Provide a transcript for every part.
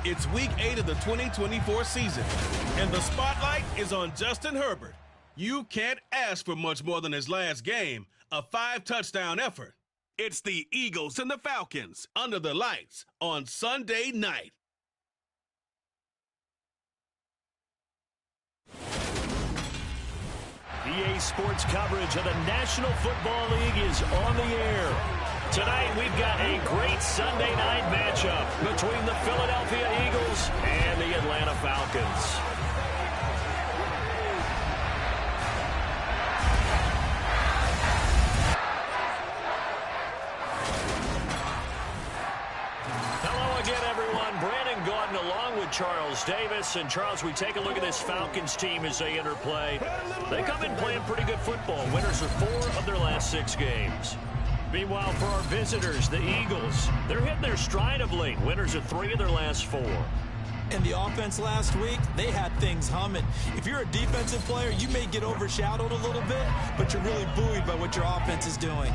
It's Week 8 of the 2024 season, and the spotlight is on Justin Herbert. You can't ask for much more than his last game, a 5-touchdown effort. It's the Eagles and the Falcons under the lights on Sunday night. EA Sports coverage of the National Football League is on the air. Tonight we've got a great Sunday night matchup between the Philadelphia Eagles and the Atlanta Falcons. Hello again, everyone. Brandon Gordon along with Charles Davis. And Charles, we take a look at this Falcons team as they enter play. They come in playing pretty good football. Winners of 4 of their last 6 games. Meanwhile, for our visitors, the Eagles, they're hitting their stride of late. Winners of 3 of their last 4. And the offense last week, they had things humming. If you're a defensive player, you may get overshadowed a little bit, but you're really buoyed by what your offense is doing.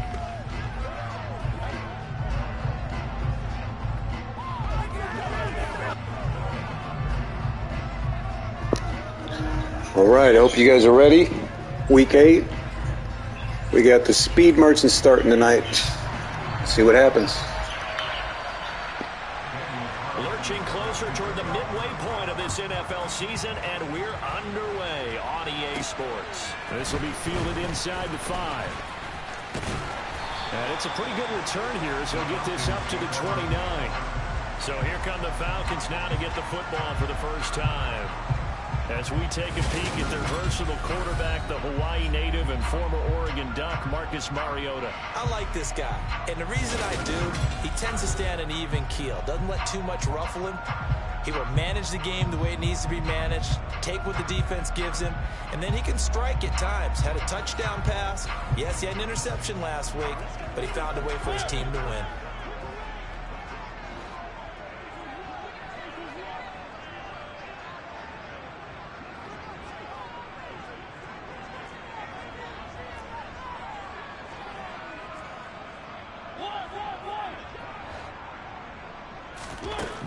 All right, I hope you guys are ready. Week 8. We got the Speed Merchants starting tonight. Let's see what happens. Lurching closer toward the midway point of this NFL season, and we're underway on EA Sports. This will be fielded inside the 5. And it's a pretty good return here as he'll get this up to the 29. So here come the Falcons now to get the football for the first time. As we take a peek at their versatile quarterback, the Hawaii native and former Oregon Duck, Marcus Mariota. I like this guy, and the reason I do, he tends to stand an even keel, doesn't let too much ruffle him. He will manage the game the way it needs to be managed, take what the defense gives him, and then he can strike at times. Had a touchdown pass. Yes, he had an interception last week, but he found a way for his team to win.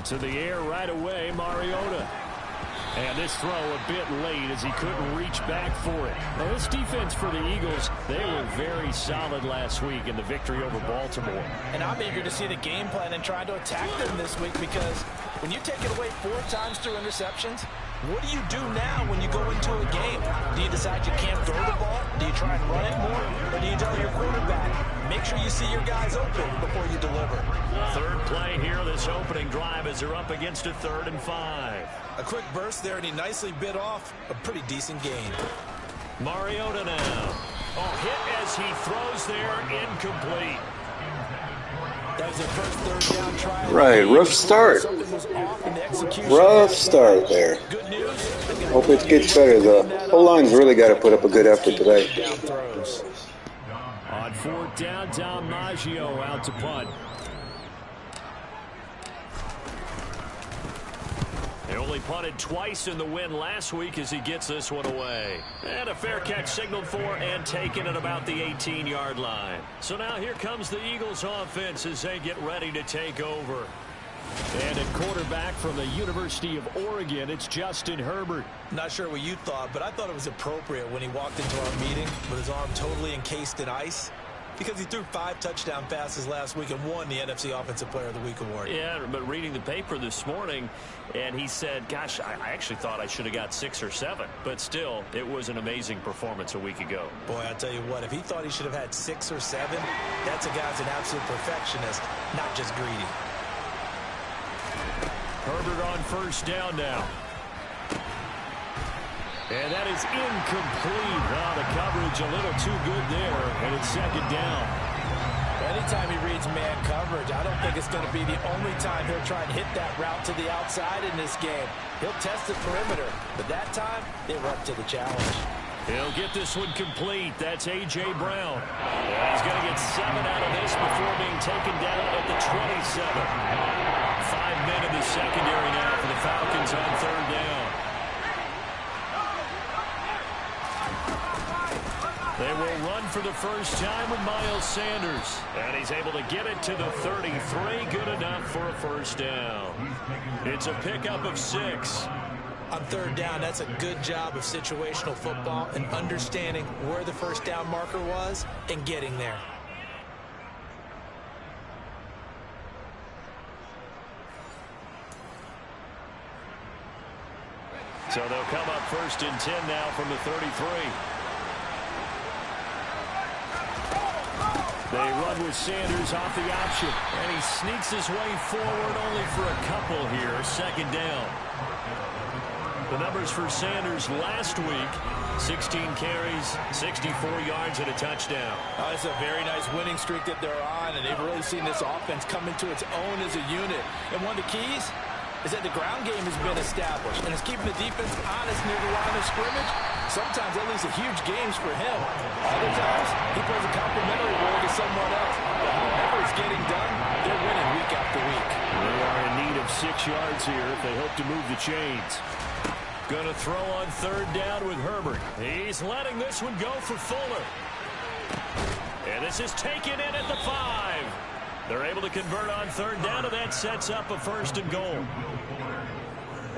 To the air right away, Mariota. And this throw a bit late as he couldn't reach back for it. Now, this defense for the Eagles, they were very solid last week in the victory over Baltimore. And I'm eager to see the game plan and try to attack them this week, because when you take it away 4 times through interceptions, what do you do now when you go into a game? Do you decide you can't throw the ball? Do you try and run it more? Or do you tell your quarterback, make sure you see your guys open before you deliver? Third play here, this opening drive, as they're up against a 3rd and 5. A quick burst there, and he nicely bit off a pretty decent gain. Mariota now. Oh, hit as he throws there, incomplete. That was their first 3rd down try. Right, rough start. Rough start there. Good news. Hope it gets better. The O-line's really got to put up a good effort today. On 4th down, Dom Maggio out to punt. They only punted twice in the win last week as he gets this one away. And a fair catch signaled for and taken at about the 18-yard line. So now here comes the Eagles offense as they get ready to take over. And at quarterback from the University of Oregon, it's Justin Herbert. Not sure what you thought, but I thought it was appropriate when he walked into our meeting with his arm totally encased in ice, because he threw 5 touchdown passes last week and won the NFC Offensive Player of the Week award. Yeah, but reading the paper this morning, and he said, gosh, I actually thought I should have got 6 or 7. But still, it was an amazing performance a week ago. Boy, I tell you what, if he thought he should have had 6 or 7, that's a guy's an absolute perfectionist, not just greedy. Herbert on 1st down now. And that is incomplete. Oh, the coverage a little too good there, and it's 2nd down. Anytime he reads man coverage, I don't think it's going to be the only time he'll try and hit that route to the outside in this game. He'll test the perimeter, but that time, they were up to the challenge. He'll get this one complete. That's A.J. Brown. And he's going to get 7 out of this before being taken down at the 27. 5 men in the secondary now for the Falcons on 3rd down. They will run for the first time with Miles Sanders. And he's able to get it to the 33. Good enough for a 1st down. It's a pickup of 6. On third down, that's a good job of situational football and understanding where the first down marker was and getting there. So they'll come up 1st and 10 now from the 33. They run with Sanders off the option, and he sneaks his way forward only for a couple here. 2nd down. The numbers for Sanders last week: 16 carries, 64 yards, and a touchdown. Oh, it's a very nice winning streak that they're on, and they've really seen this offense come into its own as a unit. And one of the keys is that the ground game has been established, and it's keeping the defense honest near the line of scrimmage. Sometimes that leads to huge games for him. Other times, he plays a complimentary role to someone else. But whoever is getting done, they're winning week after week. They are in need of 6 yards here if they hope to move the chains. Going to throw on 3rd down with Herbert. He's letting this one go for Fuller. And this is taken in at the 5. They're able to convert on 3rd down, and that sets up a 1st and goal.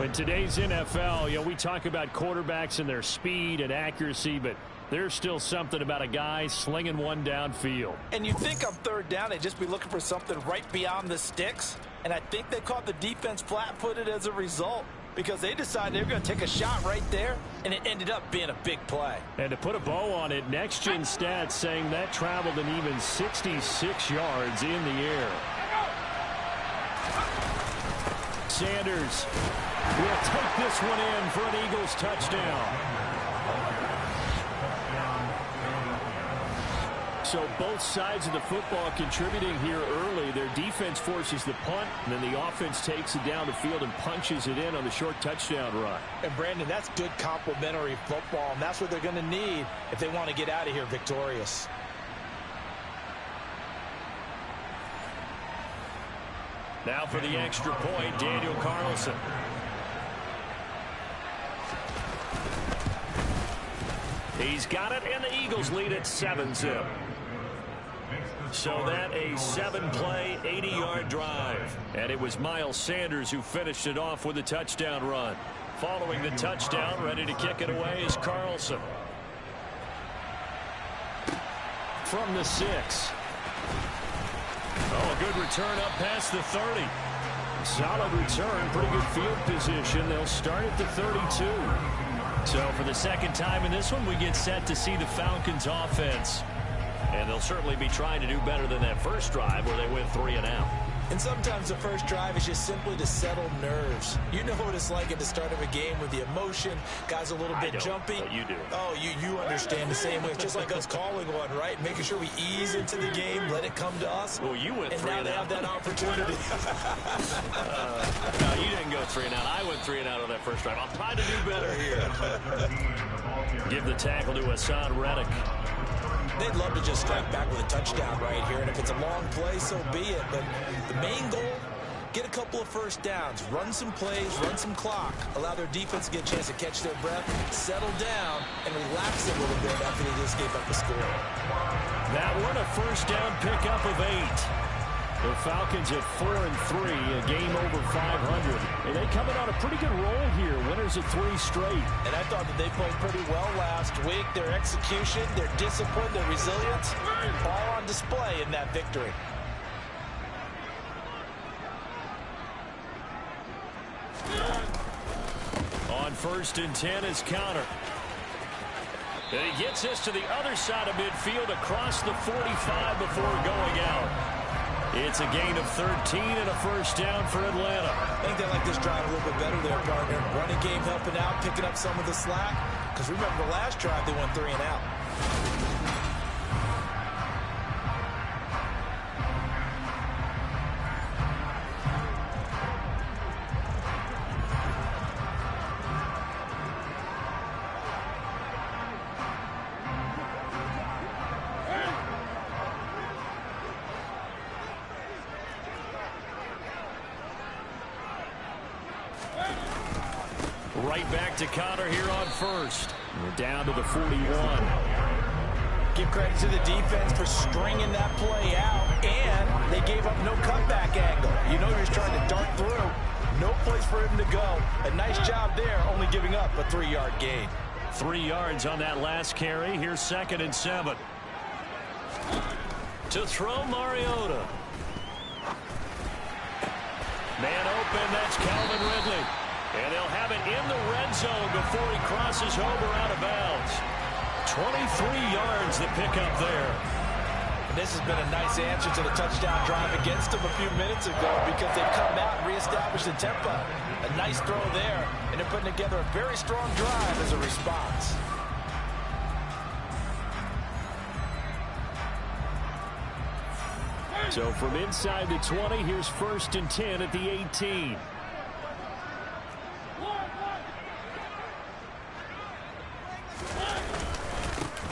In today's NFL, we talk about quarterbacks and their speed and accuracy, but there's still something about a guy slinging one downfield. And you think on 3rd down, they'd just be looking for something right beyond the sticks. And I think they caught the defense flat-footed as a result, because they decided they were going to take a shot right there, and it ended up being a big play. And to put a bow on it, Next Gen Stats saying that traveled an even 66 yards in the air. Sanders will take this one in for an Eagles touchdown. So both sides of the football contributing here early. Their defense forces the punt, and then the offense takes it down the field and punches it in on the short touchdown run. And, Brandon, that's good complementary football, and that's what they're going to need if they want to get out of here victorious. Now for the extra point, Daniel Carlson. He's got it, and the Eagles lead at 7-zip. So that a 7-play, 80-yard drive. And it was Miles Sanders who finished it off with a touchdown run. Following the touchdown, ready to kick it away is Carlson. From the 6. Oh, a good return up past the 30. Solid return, pretty good field position. They'll start at the 32. So for the second time in this one, we get set to see the Falcons offense. And they'll certainly be trying to do better than that first drive where they went 3 and out. And sometimes the first drive is just simply to settle nerves. You know what it's like at the start of a game with the emotion. Guys a little bit jumpy. But you do. Oh, you understand the same way. It's just like us calling one, right? Making sure we ease into the game, let it come to us. Well, you went 3 and out. And now they have that opportunity. No, you didn't go 3 and out. I went 3 and out on that first drive. I'm trying to do better here. Give the tackle to Hassan Reddick. They'd love to just strike back with a touchdown right here, and if it's a long play, so be it. But the main goal, get a couple of first downs, run some plays, run some clock, allow their defense to get a chance to catch their breath, settle down, and relax a little bit after they just gave up the score. That one, a first down pickup of 8. The Falcons at 4-3, a game over 500. And they coming on a pretty good roll here, winners of 3 straight. And I thought that they played pretty well last week. Their execution, their discipline, their resilience, all on display in that victory. On 1st and 10 is Conner. And he gets this to the other side of midfield across the 45 before going out. It's a gain of 13 and a first down for Atlanta. I think they like this drive a little bit better there, partner. Running game helping out, picking up some of the slack. Because remember the last drive, they went 3 and out. Right back to Conner here on 1st. We're down to the 41. Give credit to the defense for stringing that play out, and they gave up no cutback angle. You know he was trying to dart through. No place for him to go. A nice job there, only giving up a 3-yard gain. 3 yards on that last carry. Here's 2nd and 7. To throw, Mariota. Man open, that's Calvin Ridley. And they'll have it in the red zone before he crosses over out of bounds. 23 yards the pickup there. And this has been a nice answer to the touchdown drive against them a few minutes ago because they've come out and reestablished the tempo. A nice throw there, and they're putting together a very strong drive as a response. So from inside the 20, here's 1st and 10 at the 18.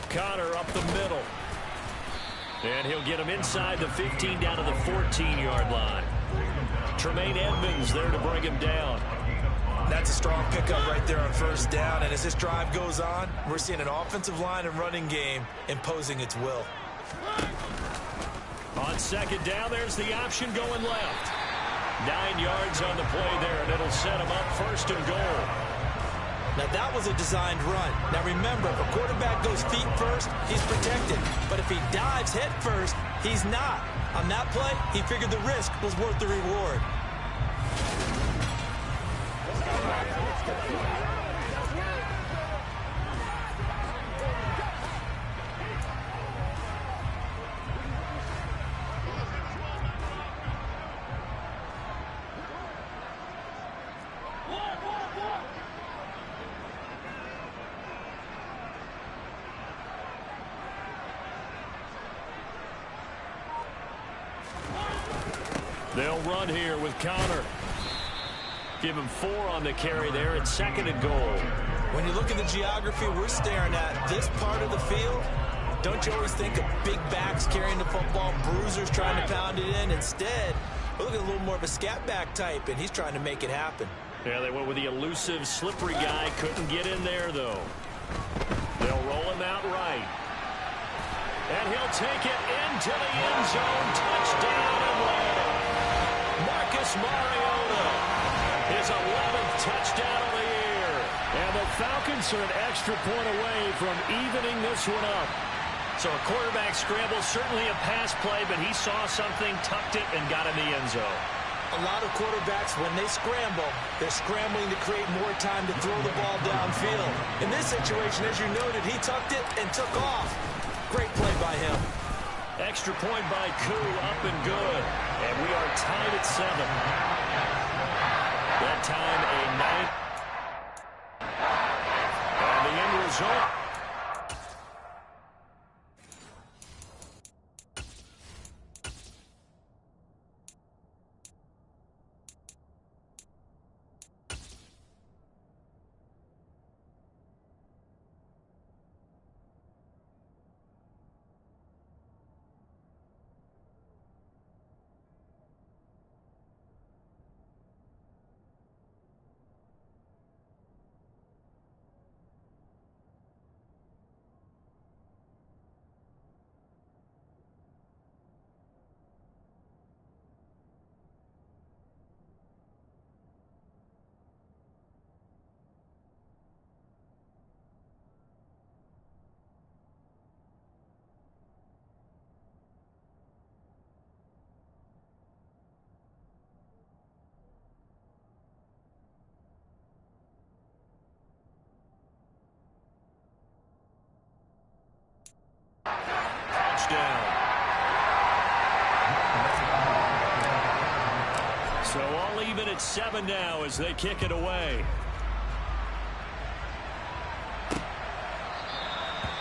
Connor up the middle. And he'll get him inside the 15 down to the 14-yard line. Tremaine Edmonds there to bring him down. That's a strong pickup right there on 1st down. And as this drive goes on, we're seeing an offensive line and running game imposing its will. On 2nd down, there's the option going left. 9 yards on the play there, and it'll set him up 1st and goal. Now, that was a designed run. Now, remember, if a quarterback goes feet first, he's protected. But if he dives head first, he's not. On that play, he figured the risk was worth the reward. They'll run here with Connor. Give him 4 on the carry there. It's 2nd and goal. When you look at the geography we're staring at, this part of the field, don't you always think of big backs carrying the football, bruisers trying to pound it in? Instead, we're looking at a little more of a scat back type, and he's trying to make it happen. Yeah, they went with the elusive, slippery guy. Couldn't get in there, though. They'll roll him out right. And he'll take it into the end zone. Touchdown Atlanta. Marcus Mariota, his 11th touchdown of the year. And the Falcons are an extra point away from evening this one up. So a quarterback scramble, certainly a pass play, but he saw something, tucked it, and got in the end zone. A lot of quarterbacks, when they scramble, they're scrambling to create more time to throw the ball downfield. In this situation, as you noted, he tucked it and took off. Great play by him. Extra point by Koo, up and good. And we are tied at 7. That time a 9. And the end result. Touchdown. So all even at 7 now as they kick it away.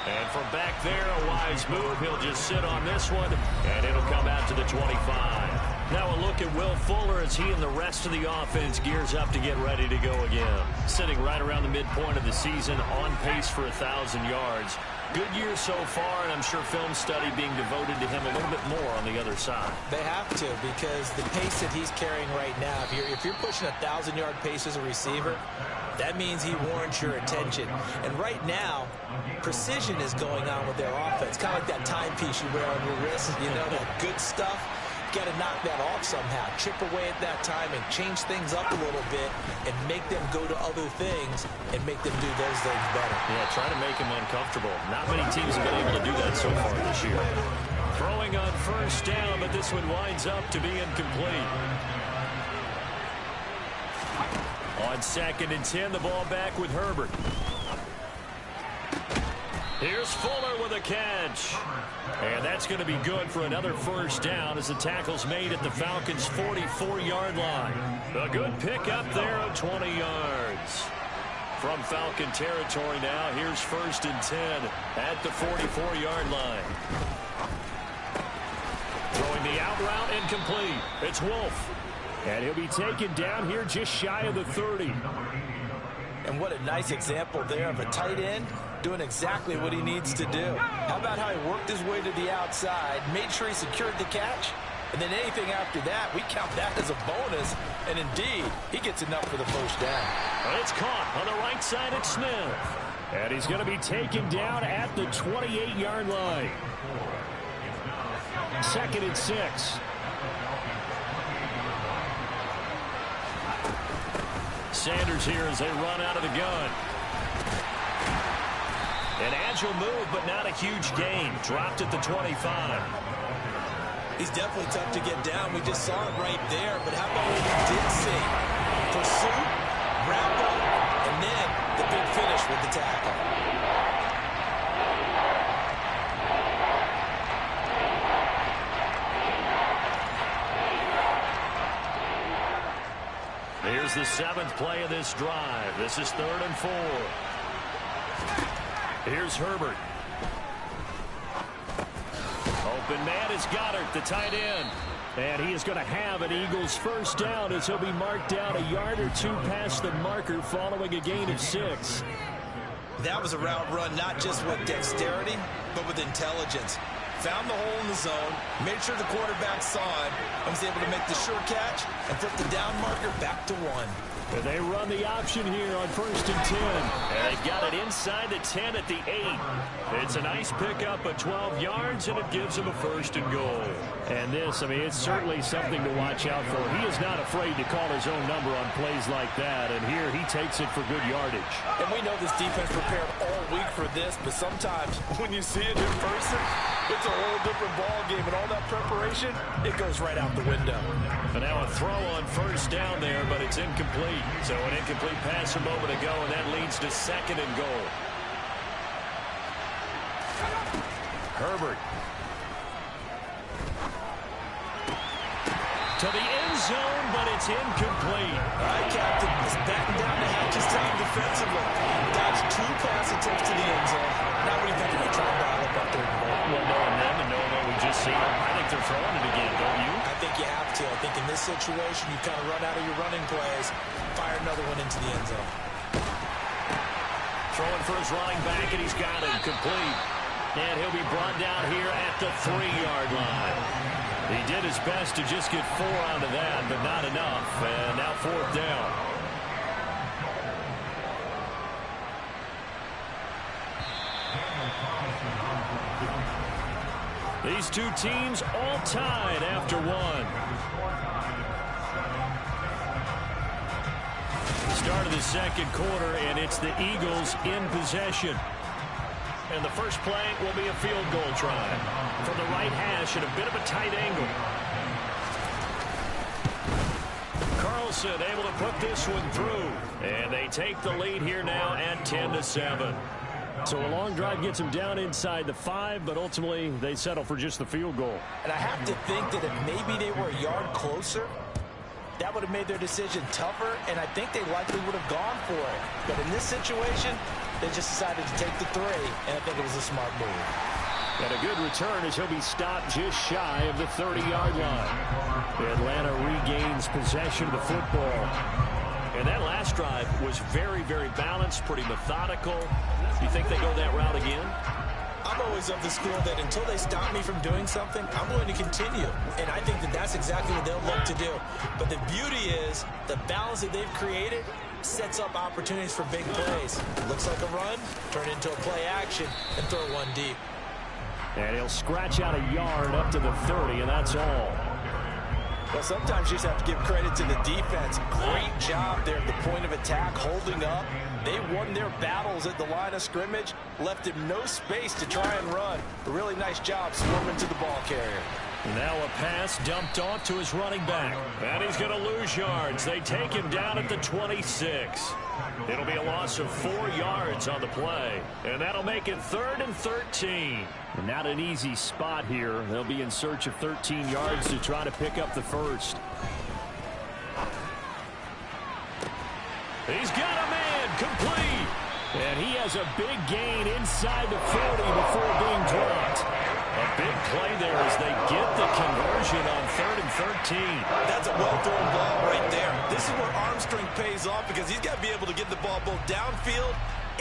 And from back there, a wise move. He'll just sit on this one, and it'll come out to the 25. Now a look at Will Fuller as he and the rest of the offense gears up to get ready to go again. Sitting right around the midpoint of the season, on pace for 1,000 yards. Good year so far, and I'm sure film study being devoted to him a little bit more on the other side. They have to, because the pace that he's carrying right now, if you're pushing 1,000-yard pace as a receiver, that means he warrants your attention. And right now, precision is going on with their offense. Kind of like that timepiece you wear on your wrist, you know, that good stuff. got to knock that off somehow. Chip away at that timing, change things up a little bit, and make them go to other things and make them do those things better. Yeah, try to make them uncomfortable. Not many teams have been able to do that so far this year. Throwing on first down, but this one winds up to be incomplete. On 2nd and 10, the ball back with Herbert. Here's Fuller with a catch. And that's going to be good for another first down as the tackle's made at the Falcons' 44-yard line. A good pickup there of 20 yards. From Falcon territory now, here's 1st and 10 at the 44-yard line. Throwing the out route incomplete. It's Wolf. And he'll be taken down here just shy of the 30. And what a nice example there of a tight end doing exactly what he needs to do. How about how he worked his way to the outside, made sure he secured the catch, and then anything after that, we count that as a bonus. And indeed, he gets enough for the first down. It's caught on the right side at Smith. And he's going to be taken down at the 28-yard line. 2nd and 6. Sanders here as they run out of the gun. An agile move, but not a huge gain. Dropped at the 25. He's definitely tough to get down. We just saw it right there. But how about what we did see? Pursuit, wrap up, and then the big finish with the tackle. Here's the 7th play of this drive. This is 3rd and 4. Here's Herbert. Open man is Goddard, the tight end. And he is going to have an Eagles first down as he'll be marked down a yard or two past the marker following a gain of 6. That was a route run not just with dexterity, but with intelligence. Found the hole in the zone, made sure the quarterback saw it, and was able to make the short catch and flip the down marker back to 1. And they run the option here on 1st and 10. And they've got it inside the 10 at the 8. It's a nice pickup of 12 yards, and it gives them a 1st and goal. And this, I mean, it's certainly something to watch out for. He is not afraid to call his own number on plays like that, and here he takes it for good yardage. And we know this defense prepared all week for this, but sometimes when you see it in person, it's a whole different ball game, and all that preparation, it goes right out the window. And now a throw on first down there, but it's incomplete. So an incomplete pass a moment ago, and that leads to 2nd and goal. Herbert. To the end zone, but it's incomplete. All right, Captain, he's batting down the hatches time defensively. Dodged 2 pass attempts to the end zone. Now what do you think? They're trying to dial up 3rd and goal. Well, knowing them and knowing what we just seen, I think they're throwing it again, don't you? I think you have to. I think in this situation, you kind of run out of your running plays, fire another one into the end zone. Throwing for his running back, and he's got it complete. And he'll be brought down here at the 3-yard line. He did his best to just get 4 onto that, but not enough. And now 4th down. These two teams all tied after 1. Start of the 2nd quarter, and it's the Eagles in possession. And the first play will be a field goal try from the right hash at a bit of a tight angle. Carlson able to put this one through. And they take the lead here now at 10-7. So a long drive gets them down inside the 5, but ultimately they settle for just the field goal. And I have to think that if maybe they were a yard closer, that would have made their decision tougher, and I think they likely would have gone for it. But in this situation, they just decided to take the 3, and I think it was a smart move. And a good return as he'll be stopped just shy of the 30-yard line. Atlanta regains possession of the football. And that last drive was very, very balanced, pretty methodical. You think they go that route again? I'm always of the school that until they stop me from doing something, I'm going to continue. And I think that that's exactly what they'll look to do. But the beauty is the balance that they've created sets up opportunities for big plays. Looks like a run, turn into a play action, and throw one deep. And he'll scratch out a yard up to the 30, and that's all. Well, sometimes you just have to give credit to the defense. Great job there at the point of attack, holding up. They won their battles at the line of scrimmage, left him no space to try and run. A really nice job swarming to the ball carrier. Now a pass dumped off to his running back. And he's going to lose yards. They take him down at the 26. It'll be a loss of 4 yards on the play. And that'll make it 3rd and 13. And not an easy spot here. They'll be in search of 13 yards to try to pick up the first. He's got a man complete. And he has a big gain inside the 40 before being dropped. A big play there as they get the conversion on 3rd and 13. That's a well-thrown ball right there. This is where arm strength pays off because he's got to be able to get the ball both downfield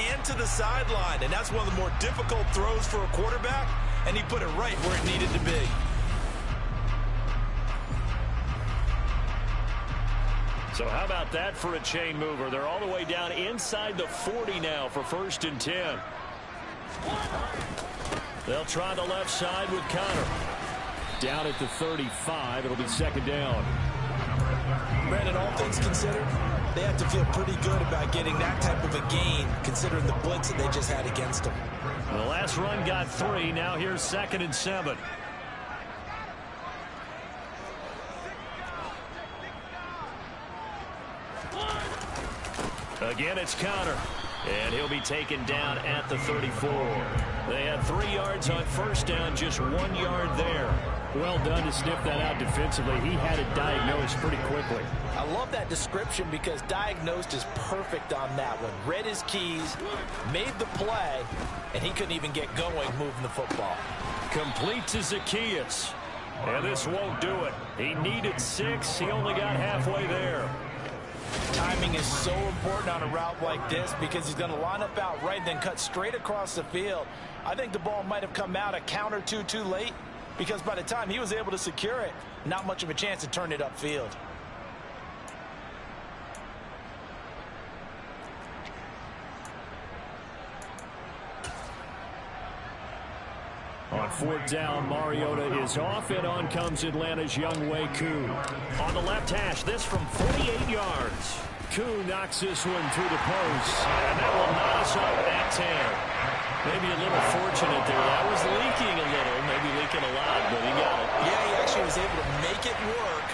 and to the sideline. And that's one of the more difficult throws for a quarterback. And he put it right where it needed to be. So how about that for a chain mover? They're all the way down inside the 40 now for 1st and 10. They'll try the left side with Connor. Down at the 35, it'll be 2nd down. Brandon, all things considered, they have to feel pretty good about getting that type of a gain, considering the blitz that they just had against them. The last run got 3. Now here's 2nd and 7. Again, it's Connor. And he'll be taken down at the 34. They had 3 yards on 1st down, just 1 yard there. Well done to sniff that out defensively. He had it diagnosed pretty quickly. I love that description because diagnosed is perfect on that one. Read his keys, made the play, and he couldn't even get going moving the football. Complete to Zacchaeus. And this won't do it. He needed 6. He only got halfway there. Timing is so important on a route like this because he's going to line up out right, then cut straight across the field. I think the ball might have come out a count or two too late because by the time he was able to secure it, not much of a chance to turn it upfield. On 4th down, Mariota is off, and on comes Atlanta's Younghoe Koo. On the left hash, this from 48 yards. Koo knocks this one through the post, and that will knot us up at 10. Maybe a little fortunate there. That was leaking a little, maybe leaking a lot, but he got it. Yeah, he actually was able to make it work.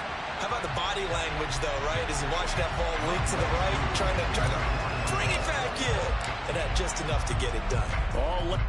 How about the body language, though, right? As he watched that ball leak to the right, trying to bring it back in. And had just enough to get it done. All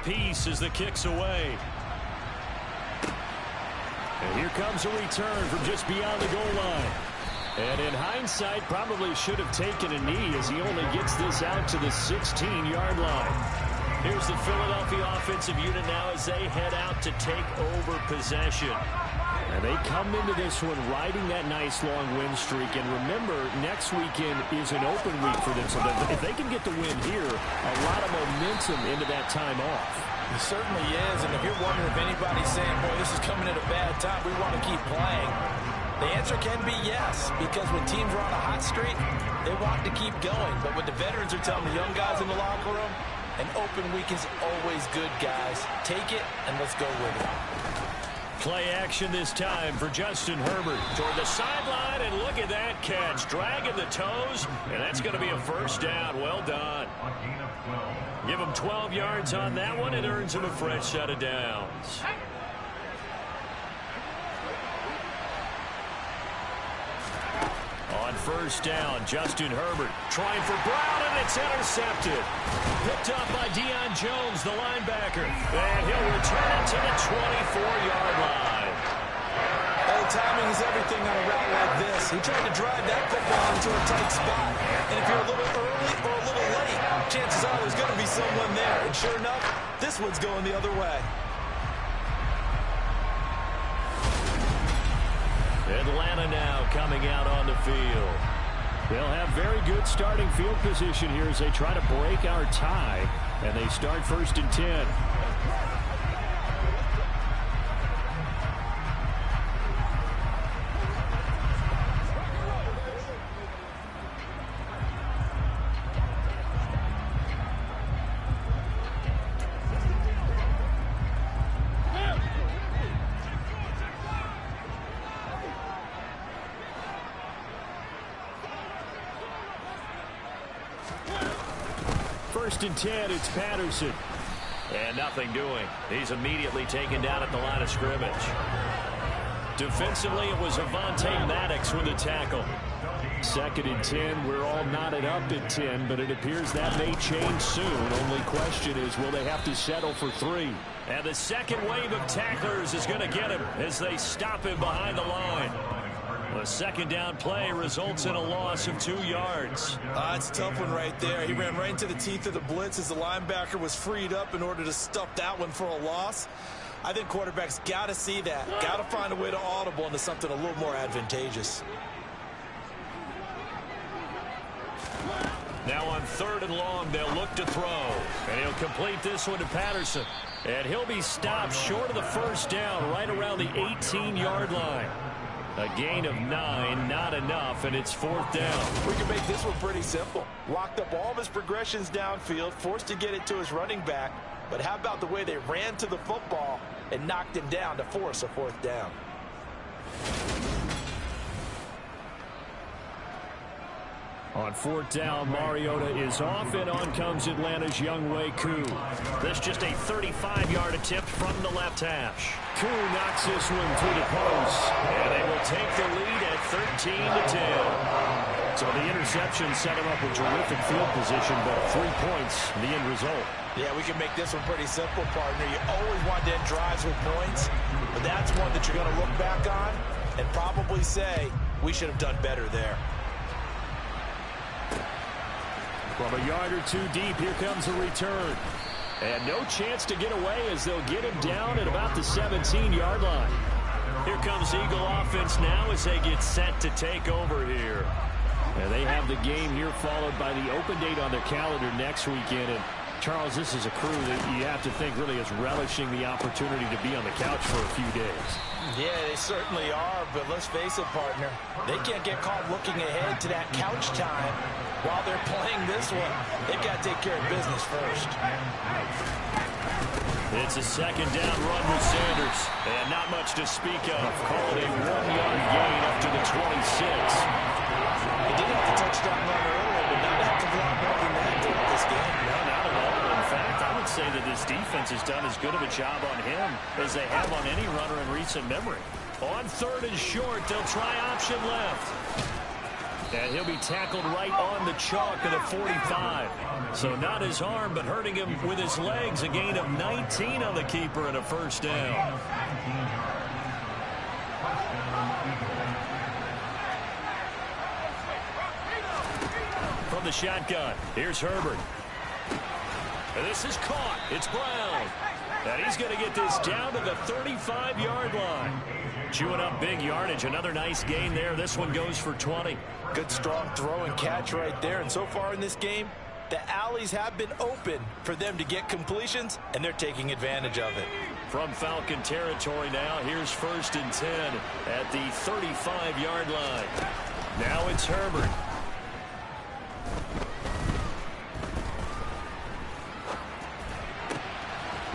apiece as the kick's away. And here comes a return from just beyond the goal line. And in hindsight, probably should have taken a knee as he only gets this out to the 16-yard line. Here's the Philadelphia offensive unit now as they head out to take over possession. And they come into this one riding that nice long win streak. And remember, next weekend is an open week for them. So if they can get the win here, a lot of momentum into that time off. It certainly is. And if you're wondering if anybody's saying, boy, this is coming at a bad time, we want to keep playing, the answer can be yes. Because when teams are on a hot streak, they want to keep going. But what the veterans are telling the young guys in the locker room, an open week is always good, guys. Take it, and let's go with it. Play action this time for Justin Herbert toward the sideline, and look at that catch. Dragging the toes, and that's going to be a first down. Well done. Give him 12 yards on that one. It earns him a fresh set of downs. On first down, Justin Herbert trying for Brown, and it's intercepted. Picked up by Deion Jones, the linebacker. And he'll return it to the 24-yard line. Well, timing is everything on a route like this. He tried to drive that football into a tight spot. And if you're a little early or a little late, chances are there's going to be someone there. And sure enough, this one's going the other way. Atlanta now coming out on the field. They'll have very good starting field position here as they try to break our tie, and they start first and 10. First and 10, it's Patterson. And nothing doing. He's immediately taken down at the line of scrimmage. Defensively, it was Avonte Maddox with the tackle. Second and 10, we're all knotted up at 10, but it appears that may change soon. Only question is, will they have to settle for 3? And the second wave of tacklers is going to get him as they stop him behind the line. A second down play results in a loss of 2 yards. It's a tough one right there. He ran right into the teeth of the blitz as the linebacker was freed up in order to stuff that one for a loss. I think quarterbacks got to see that. Got to find a way to audible into something a little more advantageous. Now on third and long, they'll look to throw. And he'll complete this one to Patterson. And he'll be stopped short of the first down right around the 18-yard line. A gain of 9, not enough, and it's fourth down. We can make this one pretty simple. Locked up all of his progressions downfield, forced to get it to his running back. But how about the way they ran to the football and knocked him down to force a fourth down? On fourth down, Mariota is off, and on comes Atlanta's Younghoe Koo. This just a 35-yard attempt from the left hash. Koo knocks this one through the post, and they will take the lead at 13-10. So the interception set him up with terrific field position, but 3 points, the end result. Yeah, we can make this one pretty simple, partner. You always want to end drives with points, but that's one that you're going to look back on and probably say, we should have done better there. From a yard or 2 deep, here comes a return. And no chance to get away as they'll get him down at about the 17-yard line. Here comes Eagle offense now as they get set to take over here. And they have the game here followed by the open date on their calendar next weekend. And Charles, this is a crew that you have to think really is relishing the opportunity to be on the couch for a few days. Yeah, they certainly are, but let's face it, partner. They can't get caught looking ahead to that couch time while they're playing this one. They've got to take care of business first. It's a second down run with Sanders, and not much to speak of. Called a 1-yard gain up to the 26. He did have the touchdown run earlier, but not a heck of a lot more than that throughout this game. No, not at all. In fact, I would say that this defense has done as good of a job on him as they have on any runner in recent memory. On third and short, they'll try option left. And he'll be tackled right on the chalk of the 45. So not his arm, but hurting him with his legs. A gain of 19 on the keeper and a first down. From the shotgun, here's Herbert. And this is caught. It's Brown. And he's going to get this down to the 35-yard line. Chewing up big yardage. Another nice gain there. This one goes for 20. Good strong throw and catch right there. And so far in this game, the alleys have been open for them to get completions, and they're taking advantage of it. From Falcon territory now, here's 1st and 10 at the 35-yard line. Now it's Herbert.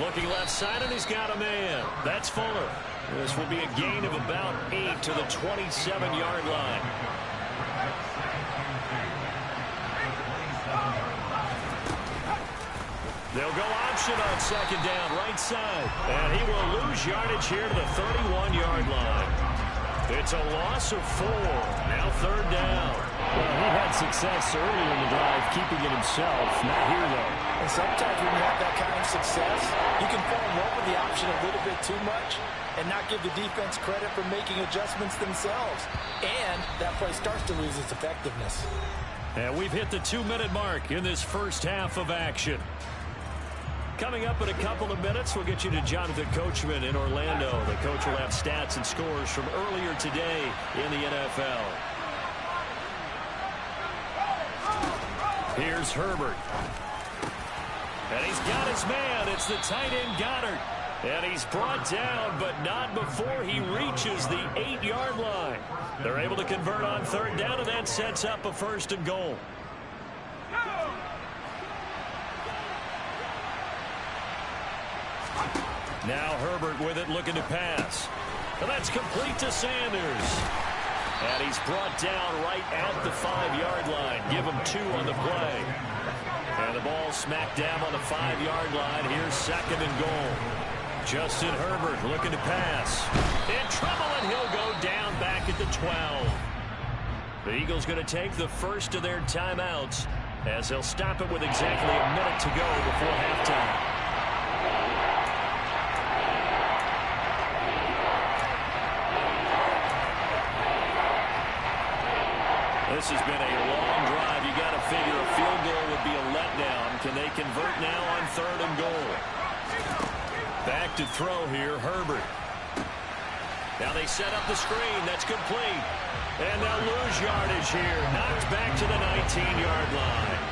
Looking left side, and he's got a man. That's Fuller. This will be a gain of about 8 to the 27-yard line. They'll go option on 2nd down, right side. And he will lose yardage here to the 31-yard line. It's a loss of 4. Now 3rd down. Well, he had success earlier in the drive, keeping it himself. Not here, though. And sometimes when you have that kind of success, you can fall in love with the option a little bit too much and not give the defense credit for making adjustments themselves. And that play starts to lose its effectiveness. And we've hit the 2-minute mark in this first half of action. Coming up in a couple of minutes, we'll get you to Jonathan Coachman in Orlando. The coach will have stats and scores from earlier today in the NFL. Here's Herbert. And he's got his man. It's the tight end Goddard. And he's brought down, but not before he reaches the 8-yard line. They're able to convert on 3rd down, and that sets up a 1st and goal. Now Herbert with it, looking to pass. And that's complete to Sanders. And he's brought down right at the 5-yard line. Give him 2 on the play. And the ball smacked down on the 5-yard line. Here's 2nd and goal. Justin Herbert looking to pass. In trouble, and he'll go down back at the 12. The Eagles going to take the first of their timeouts as they'll stop it with exactly a minute to go before halftime. This has been a long drive. You got to figure a field goal would be a letdown. Can they convert now on 3rd and goal? Back to throw here, Herbert. Now they set up the screen. That's complete. And they'll lose yardage here. Knocked back to the 19-yard line.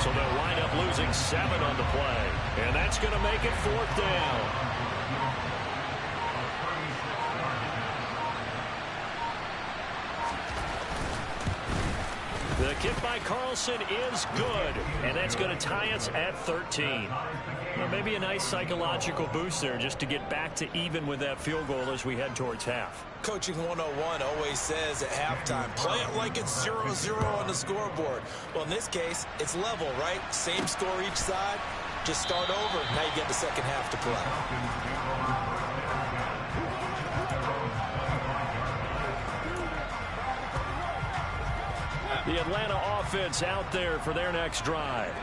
So they'll wind up losing 7 on the play. And that's going to make it 4th down. The kick by Carlson is good, and that's going to tie us at 13. Well, maybe a nice psychological boost there just to get back to even with that field goal as we head towards half. Coaching 101 always says at halftime, play it like it's 0-0 on the scoreboard. Well, in this case, it's level, right? Same score each side. Just start over. Now you get the second half to play. The Atlanta offense out there for their next drive.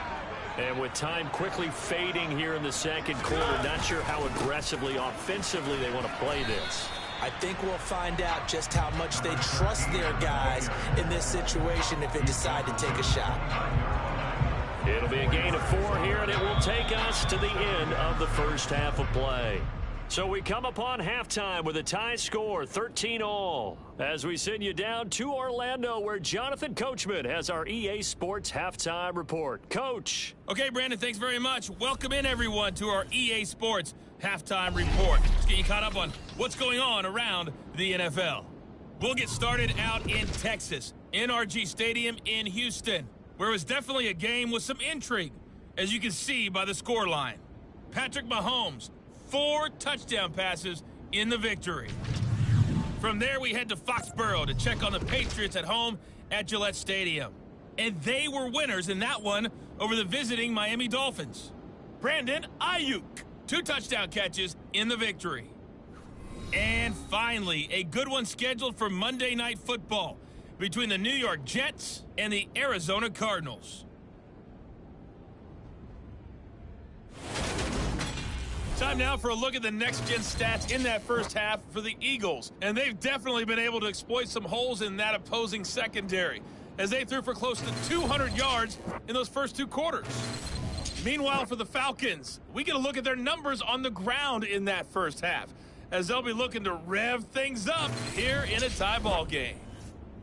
And with time quickly fading here in the 2nd quarter, not sure how aggressively, offensively they want to play this. I think we'll find out just how much they trust their guys in this situation if they decide to take a shot. It'll be a gain of 4 here, and it will take us to the end of the first half of play. So we come upon halftime with a tie score, 13-all, as we send you down to Orlando, where Jonathan Coachman has our EA Sports halftime report. Coach. Okay, Brandon, thanks very much. Welcome in, everyone, to our EA Sports halftime report. Let's get you caught up on what's going on around the NFL. We'll get started out in Texas, NRG Stadium in Houston, where it was definitely a game with some intrigue, as you can see by the scoreline. Patrick Mahomes, 4 touchdown passes in the victory. From there, we head to Foxborough to check on the Patriots at home at Gillette Stadium. And they were winners in that one over the visiting Miami Dolphins. Brandon Ayuk, 2 touchdown catches in the victory. And finally, a good one scheduled for Monday Night Football between the New York Jets and the Arizona Cardinals. Time now for a look at the next-gen stats in that first half for the Eagles. And they've definitely been able to exploit some holes in that opposing secondary, as they threw for close to 200 yards in those first 2 quarters. Meanwhile, for the Falcons, we get a look at their numbers on the ground in that first half, as they'll be looking to rev things up here in a tie ball game.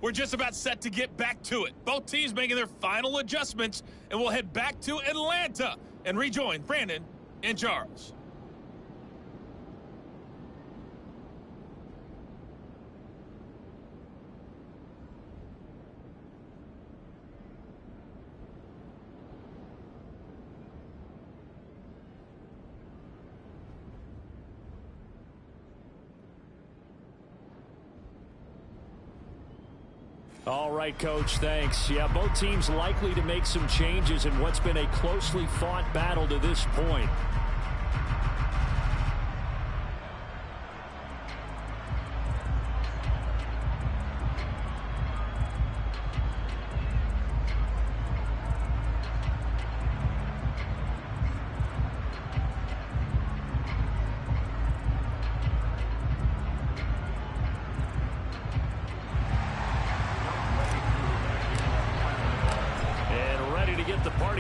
We're just about set to get back to it. Both teams making their final adjustments, and we'll head back to Atlanta and rejoin Brandon and Charles. All right, Coach, thanks. Yeah, both teams likely to make some changes in what's been a closely fought battle to this point.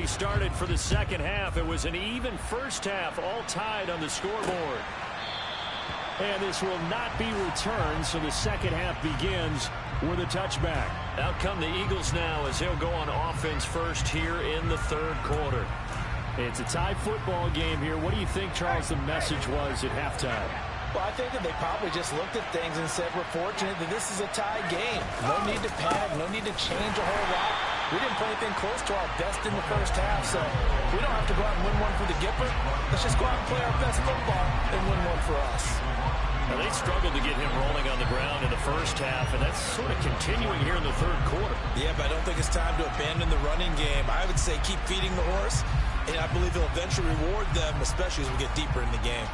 Started for the second half. It was an even first half, all tied on the scoreboard. And this will not be returned, so the second half begins with a touchback. Out come the Eagles now as they'll go on offense first here in the third quarter. It's a tie football game here. What do you think, Charles, the message was at halftime? Well, I think that they probably just looked at things and said, we're fortunate that this is a tie game. No need to panic, no need to change a whole lot. We didn't play anything close to our best in the first half, so we don't have to go out and win one for the Gipper. Let's just go out and play our best football and win one for us. Now, they struggled to get him rolling on the ground in the first half, and that's sort of continuing here in the third quarter. Yeah, but I don't think it's time to abandon the running game. I would say keep feeding the horse, and I believe he'll eventually reward them, especially as we get deeper in the game.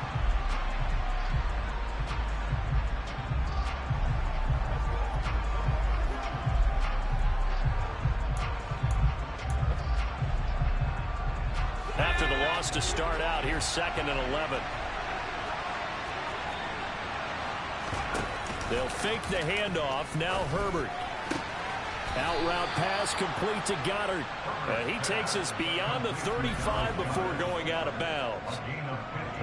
After the loss to start out, here's 2nd and 11. They'll fake the handoff. Now Herbert. Out route pass complete to Goddard. He takes us beyond the 35 before going out of bounds.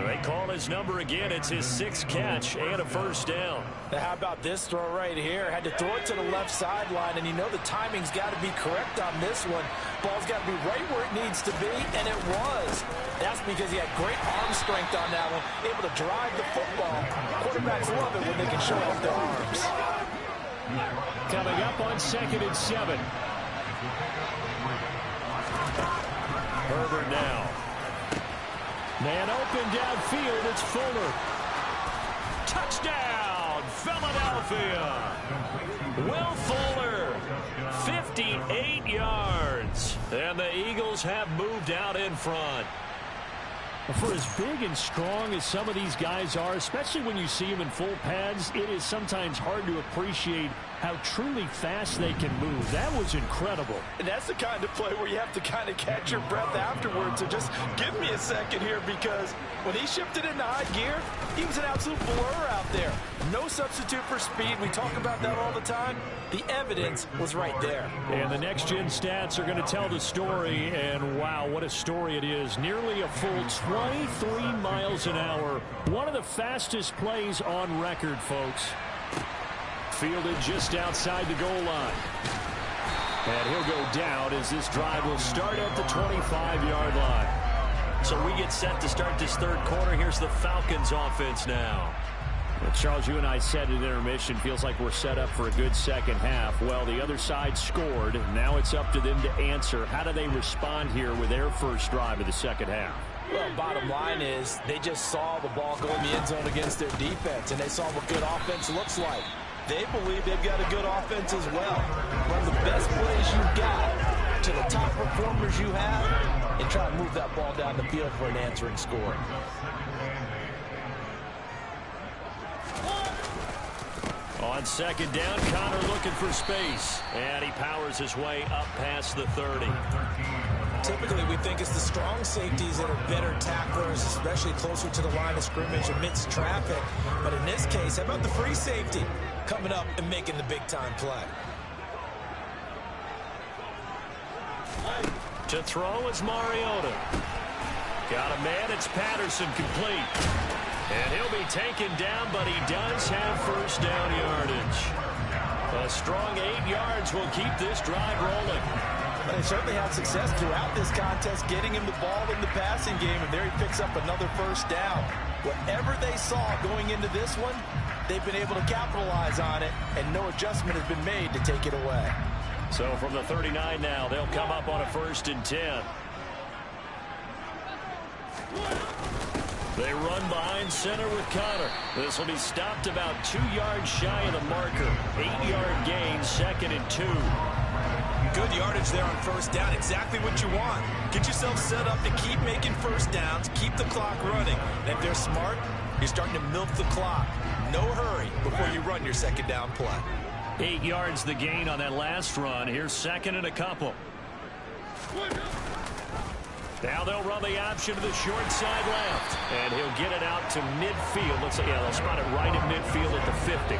They call his number again. It's his 6th catch and a first down. Now, how about this throw right here? Had to throw it to the left sideline, and you know the timing's got to be correct on this one. Ball's got to be right where it needs to be, and it was. That's because he had great arm strength on that one, able to drive the football. Quarterbacks love it when they can show off their arms. Coming up on 2nd and 7. Herbert now. Man open downfield, it's Fuller. Touchdown, Philadelphia. Will Fuller, 58 yards. And the Eagles have moved out in front. For as big and strong as some of these guys are, especially when you see them in full pads, it is sometimes hard to appreciate how truly fast they can move. That was incredible. And that's the kind of play where you have to kind of catch your breath afterwards. So just give me a second here, because when he shifted into high gear, he was an absolute blur out there. No substitute for speed. We talk about that all the time. The evidence was right there. And the next-gen stats are going to tell the story, and wow, what a story it is. Nearly a full 23 miles an hour. One of the fastest plays on record, folks. Fielded just outside the goal line. And he'll go down as this drive will start at the 25-yard line. So we get set to start this third quarter. Here's the Falcons offense now. Well, Charles, you and I said at intermission, feels like we're set up for a good second half. Well, the other side scored. Now it's up to them to answer. How do they respond here with their first drive of the second half? Well, bottom line is they just saw the ball go in the end zone against their defense, and they saw what good offense looks like. They believe they've got a good offense as well. Run the best plays you've got to the top performers you have and try to move that ball down the field for an answering score. On 2nd down, Connor looking for space. And he powers his way up past the 30. Typically, we think it's the strong safeties that are better tacklers, especially closer to the line of scrimmage amidst traffic. But in this case, how about the free safety coming up and making the big-time play? To throw is Mariota. Got a man. It's Patterson, complete. And he'll be taken down, but he does have first down yardage. A strong 8 yards will keep this drive rolling. But they certainly had success throughout this contest, getting him the ball in the passing game, and there he picks up another first down. Whatever they saw going into this one, they've been able to capitalize on it, and no adjustment has been made to take it away. So from the 39 now, they'll come up on a 1st and 10. They run behind center with Connor. This will be stopped about 2 yards shy of the marker. 8-yard gain, 2nd and 2. Good yardage there on first down. Exactly what you want. Get yourself set up to keep making first downs, keep the clock running. And if they're smart, you're starting to milk the clock. No hurry before you run your second down play. 8 yards the gain on that last run. Here's 2nd and a couple. Now they'll run the option to the short side left. And he'll get it out to midfield. Looks like, yeah, they'll spot it right at midfield at the 50.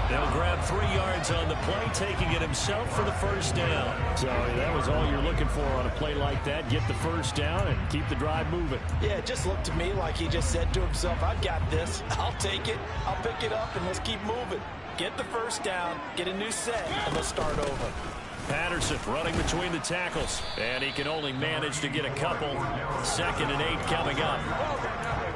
They'll grab 3 yards on the play, taking it himself for the first down. So that was all you're looking for on a play like that. Get the first down and keep the drive moving. Yeah, it just looked to me like he just said to himself, I've got this. I'll take it. I'll pick it up, and let's keep moving. Get the first down, get a new set, and let's start over. Patterson running between the tackles, and he can only manage to get a couple. 2nd and 8 coming up.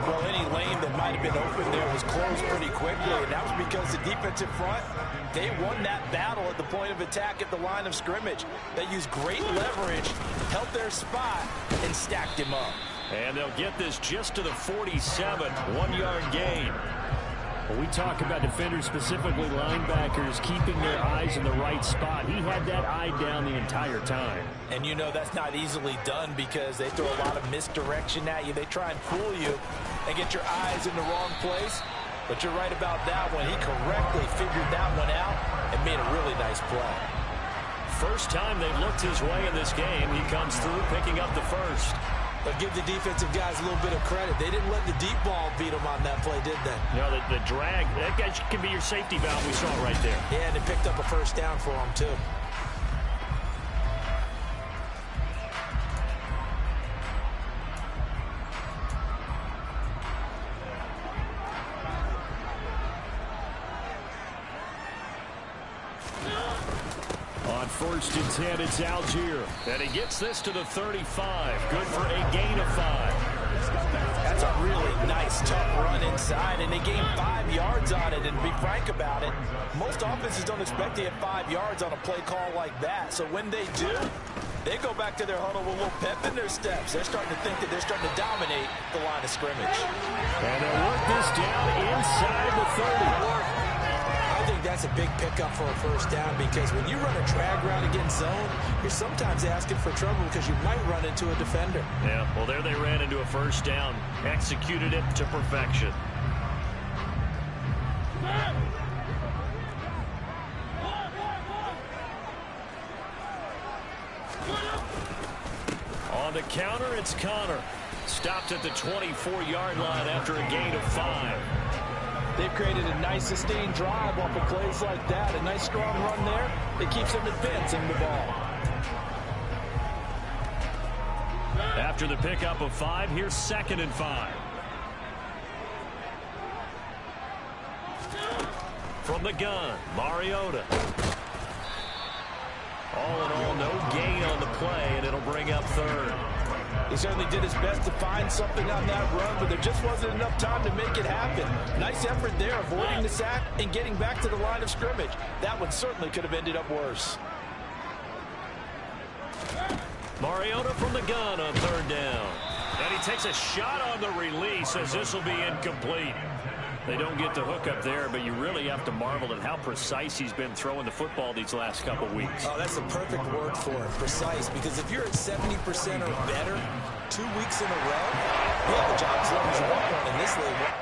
Well, any lane that might have been open there was closed pretty quickly, and that was because the defensive front, they won that battle at the point of attack at the line of scrimmage. They used great leverage, held their spot, and stacked him up. And they'll get this just to the 47, 1-yard gain. When we talk about defenders, specifically linebackers, keeping their eyes in the right spot, he had that eye down the entire time. And you know that's not easily done because they throw a lot of misdirection at you. They try and fool you and get your eyes in the wrong place. But you're right about that one. He correctly figured that one out and made a really nice play. First time they've looked his way in this game, he comes through picking up the first. But give the defensive guys a little bit of credit. They didn't let the deep ball beat them on that play, did they? No, the drag, that guy can be your safety valve. We saw it right there. Yeah, and they picked up a first down for him, too. On 1st and 10, it's Algier. And he gets this to the 35. Good for a gain of 5. That's a really nice, tough run inside, and they gained 5 yards on it. And to be frank about it, most offenses don't expect to get 5 yards on a play call like that. So when they do, they go back to their huddle with a little pep in their steps. They're starting to think that they're starting to dominate the line of scrimmage. And they'll work this down inside the 30. I think that's a big pickup for a first down because when you run a drag route against zone, you're sometimes asking for trouble because you might run into a defender. Yeah, well, there they ran into a first down, executed it to perfection. On the counter, it's Connor. Stopped at the 24-yard line after a gain of 5. They've created a nice sustained drive off of plays like that. A nice strong run there that keeps them advancing the ball. After the pickup of 5, here's 2nd and 5. From the gun, Mariota. All in all, no gain on the play, and it'll bring up 3rd. He certainly did his best to find something on that run, but there just wasn't enough time to make it happen. Nice effort there, avoiding the sack and getting back to the line of scrimmage. That one certainly could have ended up worse. Mariota from the gun on 3rd down. And he takes a shot on the release as this will be incomplete. They don't get the hook up there, but you really have to marvel at how precise he's been throwing the football these last couple weeks. Oh, that's the perfect word for it, precise, because if you're at 70% or better 2 weeks in a row, you have a job as long as you want one in this league.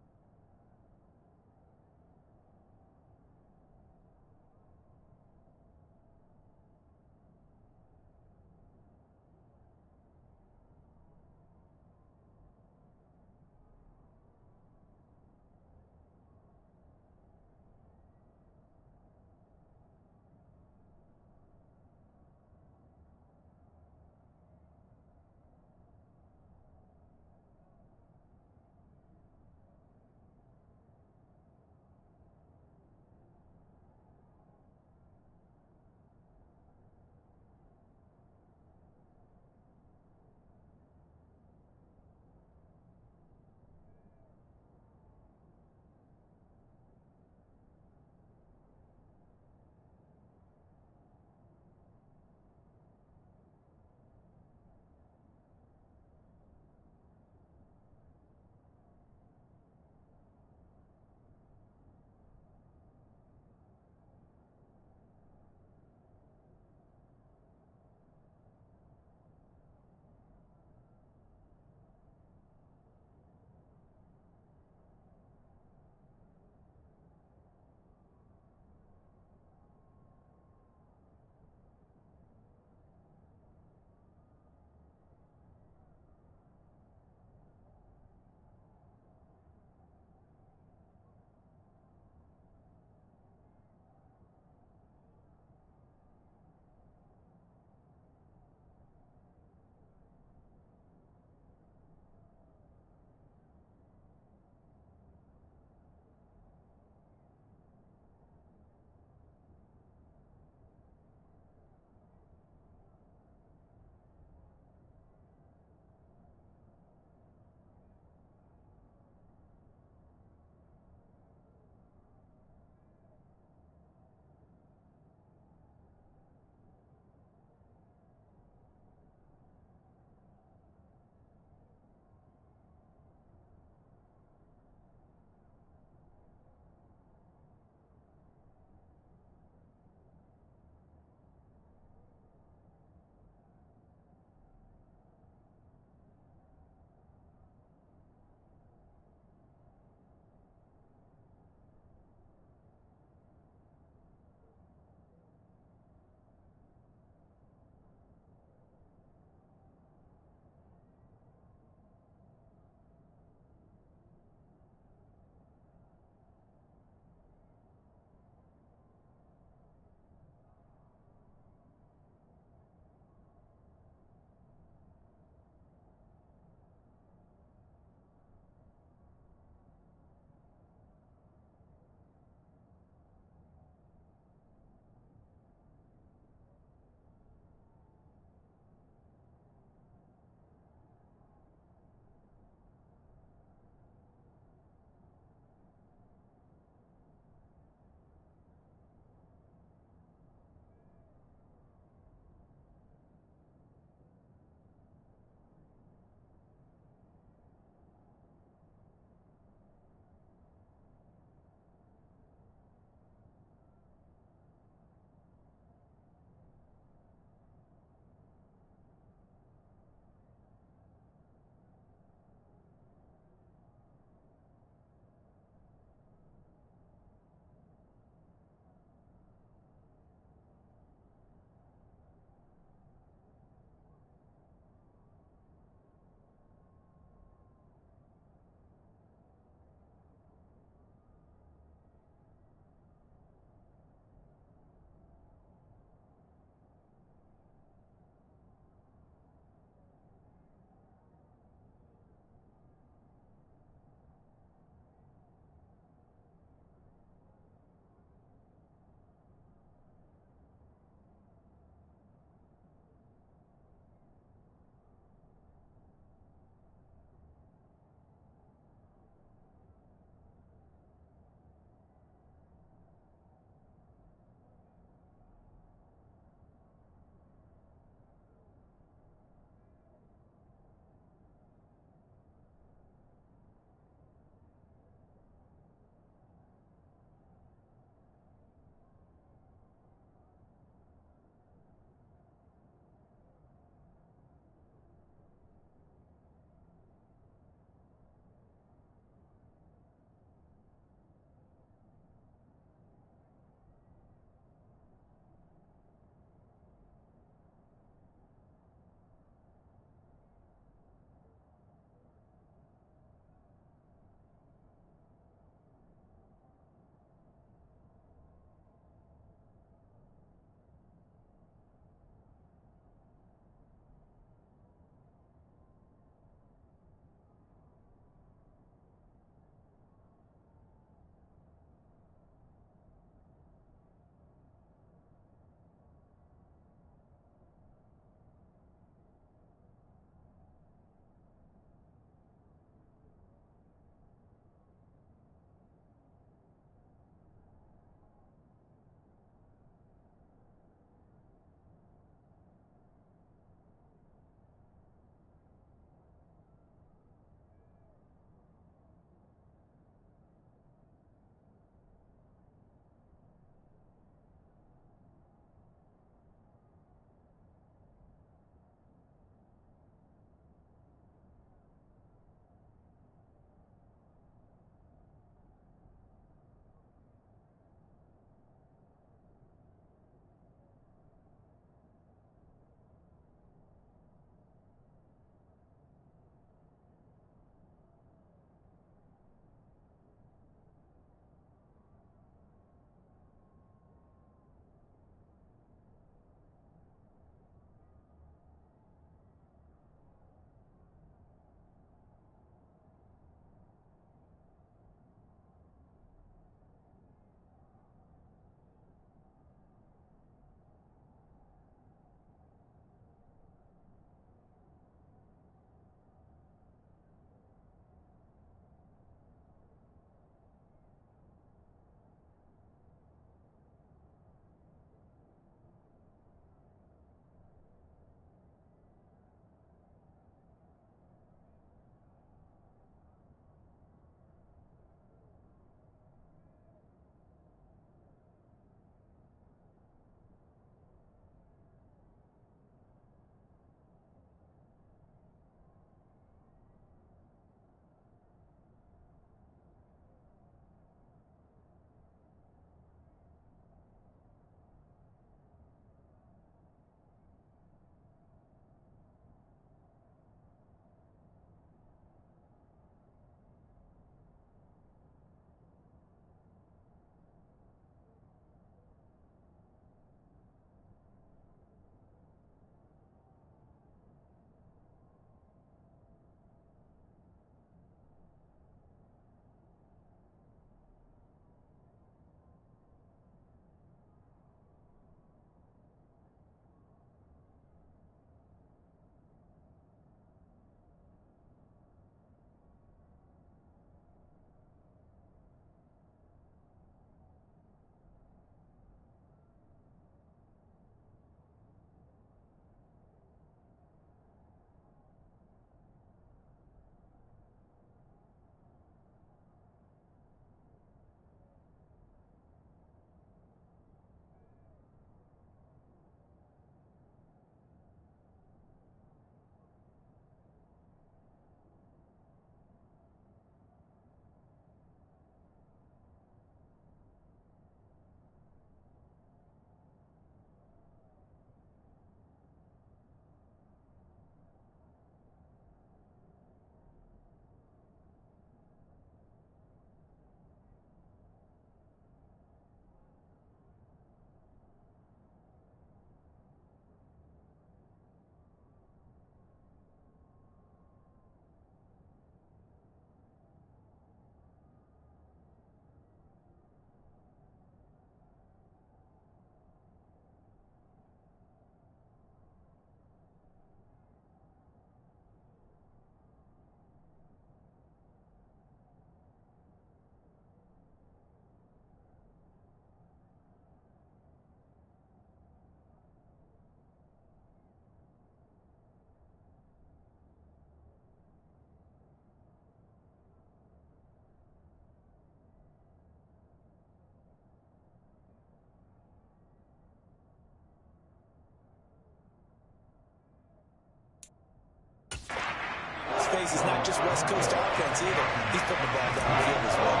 faces not just West Coast offense either. He's putting the ball down the field as well.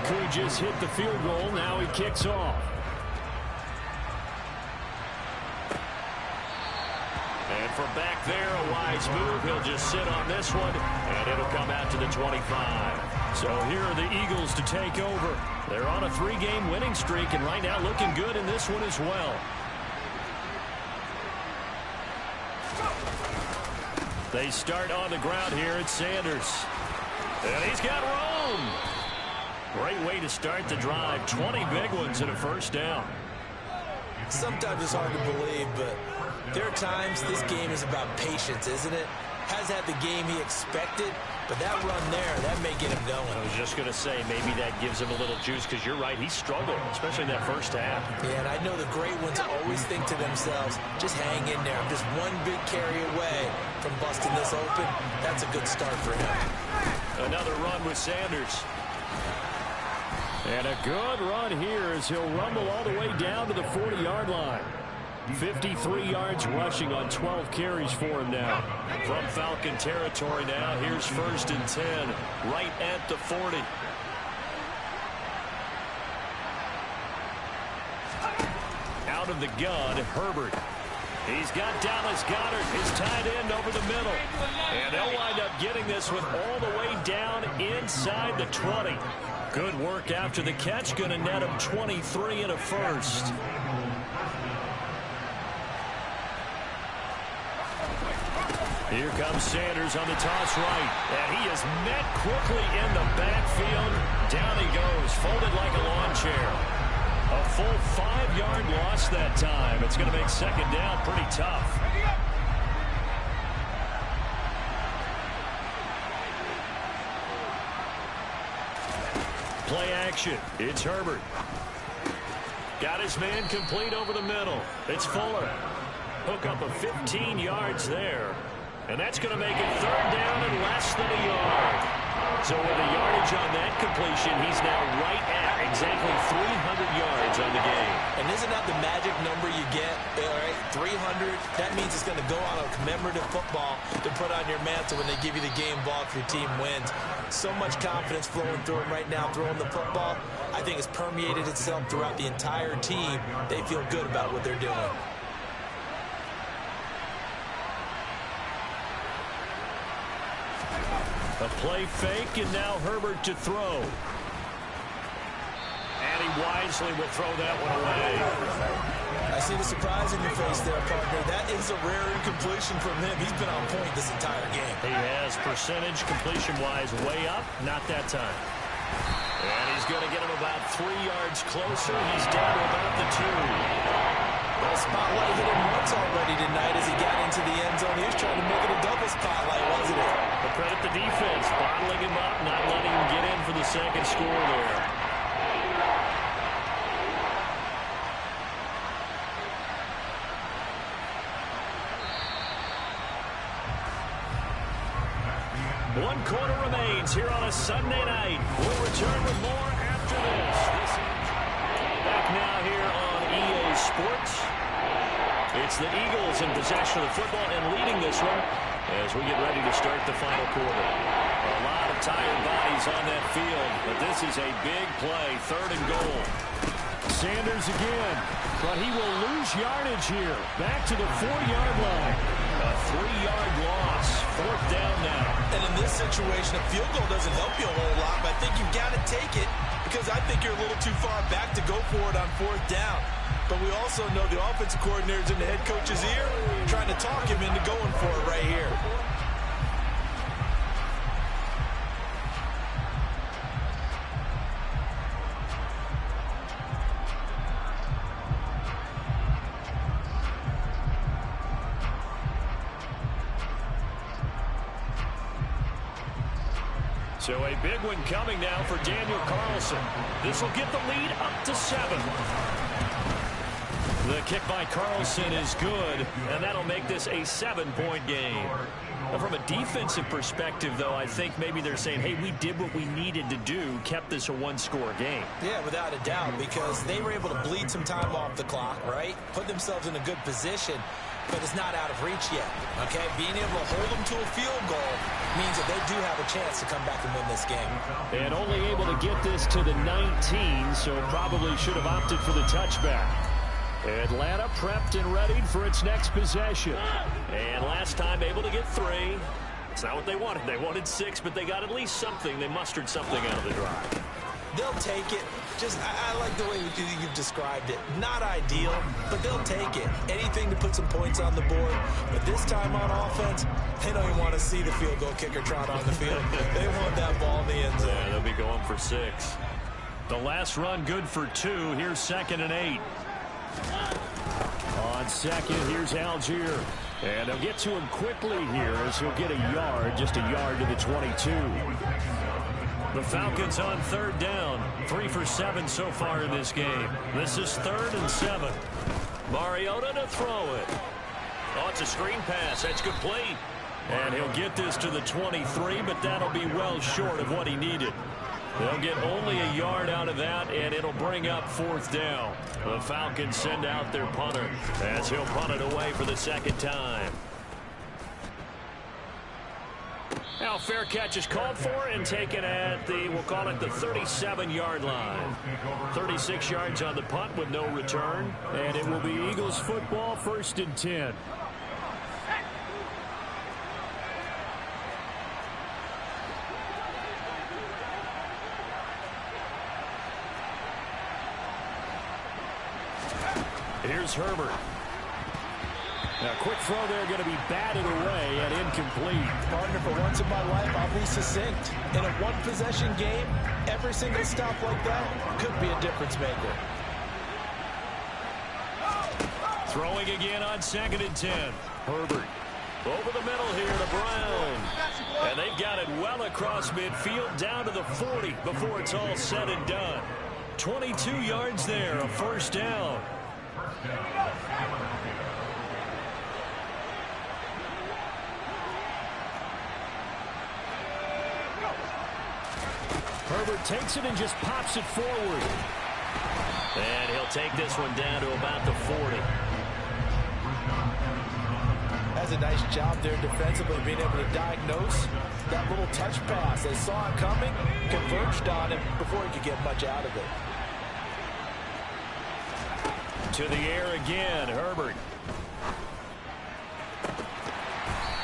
Koo just hit the field goal. Now he kicks off. And from back there, a wise move. He'll just sit on this one, and it'll come out to the 25. So here are the Eagles to take over. They're on a 3-game winning streak, and right now looking good in this one as well. They start on the ground here at Sanders. And he's got room. Great way to start the drive. 20 big ones and a first down. Sometimes it's hard to believe, but there are times this game is about patience, isn't it? Has had the game he expected, but that run there, that may get him going. I was just going to say, maybe that gives him a little juice, because you're right, he struggled, especially in that first half. Yeah, and I know the great ones always think to themselves, just hang in there. I'm just one big carry away from busting this open. That's a good start for him. Another run with Sanders. And a good run here as he'll rumble all the way down to the 40-yard line. 53 yards rushing on 12 carries for him now. From Falcon territory now, here's 1st and 10, right at the 40. Out of the gun, Herbert. He's got Dallas Goedert, his tight end, over the middle. And they'll wind up getting this one all the way down inside the 20. Good work after the catch, going to net him 23 and a first. Here comes Sanders on the toss right. And he is met quickly in the backfield. Down he goes, folded like a lawn chair. A full 5-yard loss that time. It's going to make second down pretty tough. Play action. It's Herbert. Got his man complete over the middle. It's Fuller. Hook up of 15 yards there. And that's going to make it third down and less than a yard. So with the yardage on that completion, he's now right at exactly 300 yards on the game. And isn't that the magic number you get? All right, 300. That means it's going to go on a commemorative football to put on your mantle when they give you the game ball if your team wins. So much confidence flowing through him right now, throwing the football. I think it's permeated itself throughout the entire team. They feel good about what they're doing. A play fake, and now Herbert to throw. And he wisely will throw that one away. I see the surprise in your face there, partner. That is a rare incompletion from him. He's been on point this entire game. He has percentage completion-wise way up. Not that time. And he's going to get him about 3 yards closer. He's down to about the 2. Well, spotlight hit him once already tonight as he got into the end zone. He was trying to make it a double spotlight, wasn't it? But credit the defense, bottling him up, not letting him get in for the second score there. One quarter remains here on a Sunday night. We'll return with more after this. Back now here on EA Sports. It's the Eagles in possession of the football and leading this one as we get ready to start the final quarter. A lot of tired bodies on that field, but this is a big play, 3rd and goal. Sanders again, but he will lose yardage here. Back to the 4-yard line. A 3-yard loss, 4th down now. And in this situation, a field goal doesn't help you a whole lot, but I think you've got to take it because I think you're a little too far back to go for it on 4th down. But we also know the offensive coordinator's in the head coach's ear, trying to talk him into going for it right here. So a big one coming now for Daniel Carlson. This will get the lead up to 7. The kick by Carlson is good, and that'll make this a 7-point game. From a defensive perspective, though, I think maybe they're saying, hey, we did what we needed to do, kept this a one-score game. Yeah, without a doubt, because they were able to bleed some time off the clock, right? Put themselves in a good position, but it's not out of reach yet, okay? Being able to hold them to a field goal means that they do have a chance to come back and win this game. And only able to get this to the 19, so probably should have opted for the touchback. Atlanta prepped and ready for its next possession. And last time able to get 3. It's not what they wanted. They wanted 6, but they got at least something. They mustered something out of the drive. They'll take it. Just, I like the way you've described it. Not ideal, but they'll take it. Anything to put some points on the board. But this time on offense, they don't even want to see the field goal kicker trot on the field. They want that ball in the end zone. Yeah, they'll be going for 6. The last run good for 2. Here's 2nd and 8. On second, here's Algier. And they'll get to him quickly here as he'll get a yard, just a yard to the 22. The Falcons on 3rd down. 3 for 7 so far in this game. This is 3rd and 7. Mariota to throw it. Oh, it's a screen pass. That's complete. And he'll get this to the 23, but that'll be well short of what he needed. They'll get only a yard out of that, and it'll bring up 4th down. The Falcons send out their punter as he'll punt it away for the 2nd time. Now, fair catch is called for and taken at the, we'll call it the 37-yard line. 36 yards on the punt with no return. And it will be Eagles football, 1st and 10. Here's Herbert. Now, quick throw there, going to be batted away and incomplete. Partner, for once in my life, I'll be succinct. In a one-possession game, every single stop like that could be a difference maker. Throwing again on 2nd and 10. Herbert over the middle here to Brown. And they've got it well across midfield down to the 40 before it's all said and done. 22 yards there, a 1st down. Herbert takes it and just pops it forward. And he'll take this one down to about the 40. That's a nice job there defensively, being able to diagnose that little touch pass. They saw it coming, converged on him before he could get much out of it. To the air again, Herbert.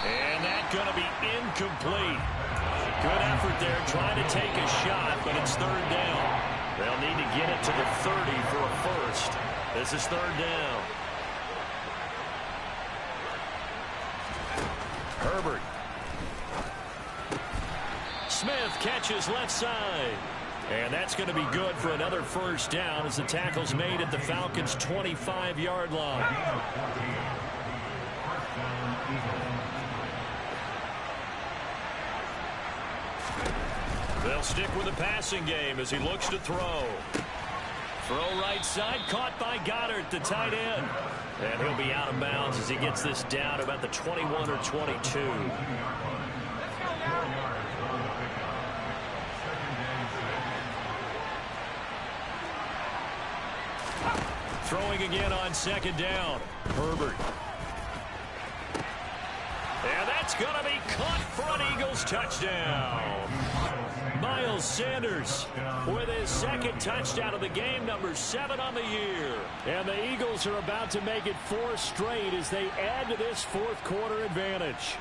And that's going to be incomplete. Good effort there, trying to take a shot, but it's 3rd down. They'll need to get it to the 30 for a 1st. This is 3rd down. Herbert. Smith catches left side. And that's going to be good for another 1st down as the tackle's made at the Falcons' 25-yard line. They'll stick with the passing game as he looks to throw. Throw right side, caught by Goddard, the tight end. And he'll be out of bounds as he gets this down to about the 21 or 22. Throwing again on 2nd down. Herbert. And that's going to be caught for an Eagles touchdown. Miles Sanders with his 2nd touchdown of the game, number 7 on the year. And the Eagles are about to make it 4 straight as they add to this 4th quarter advantage.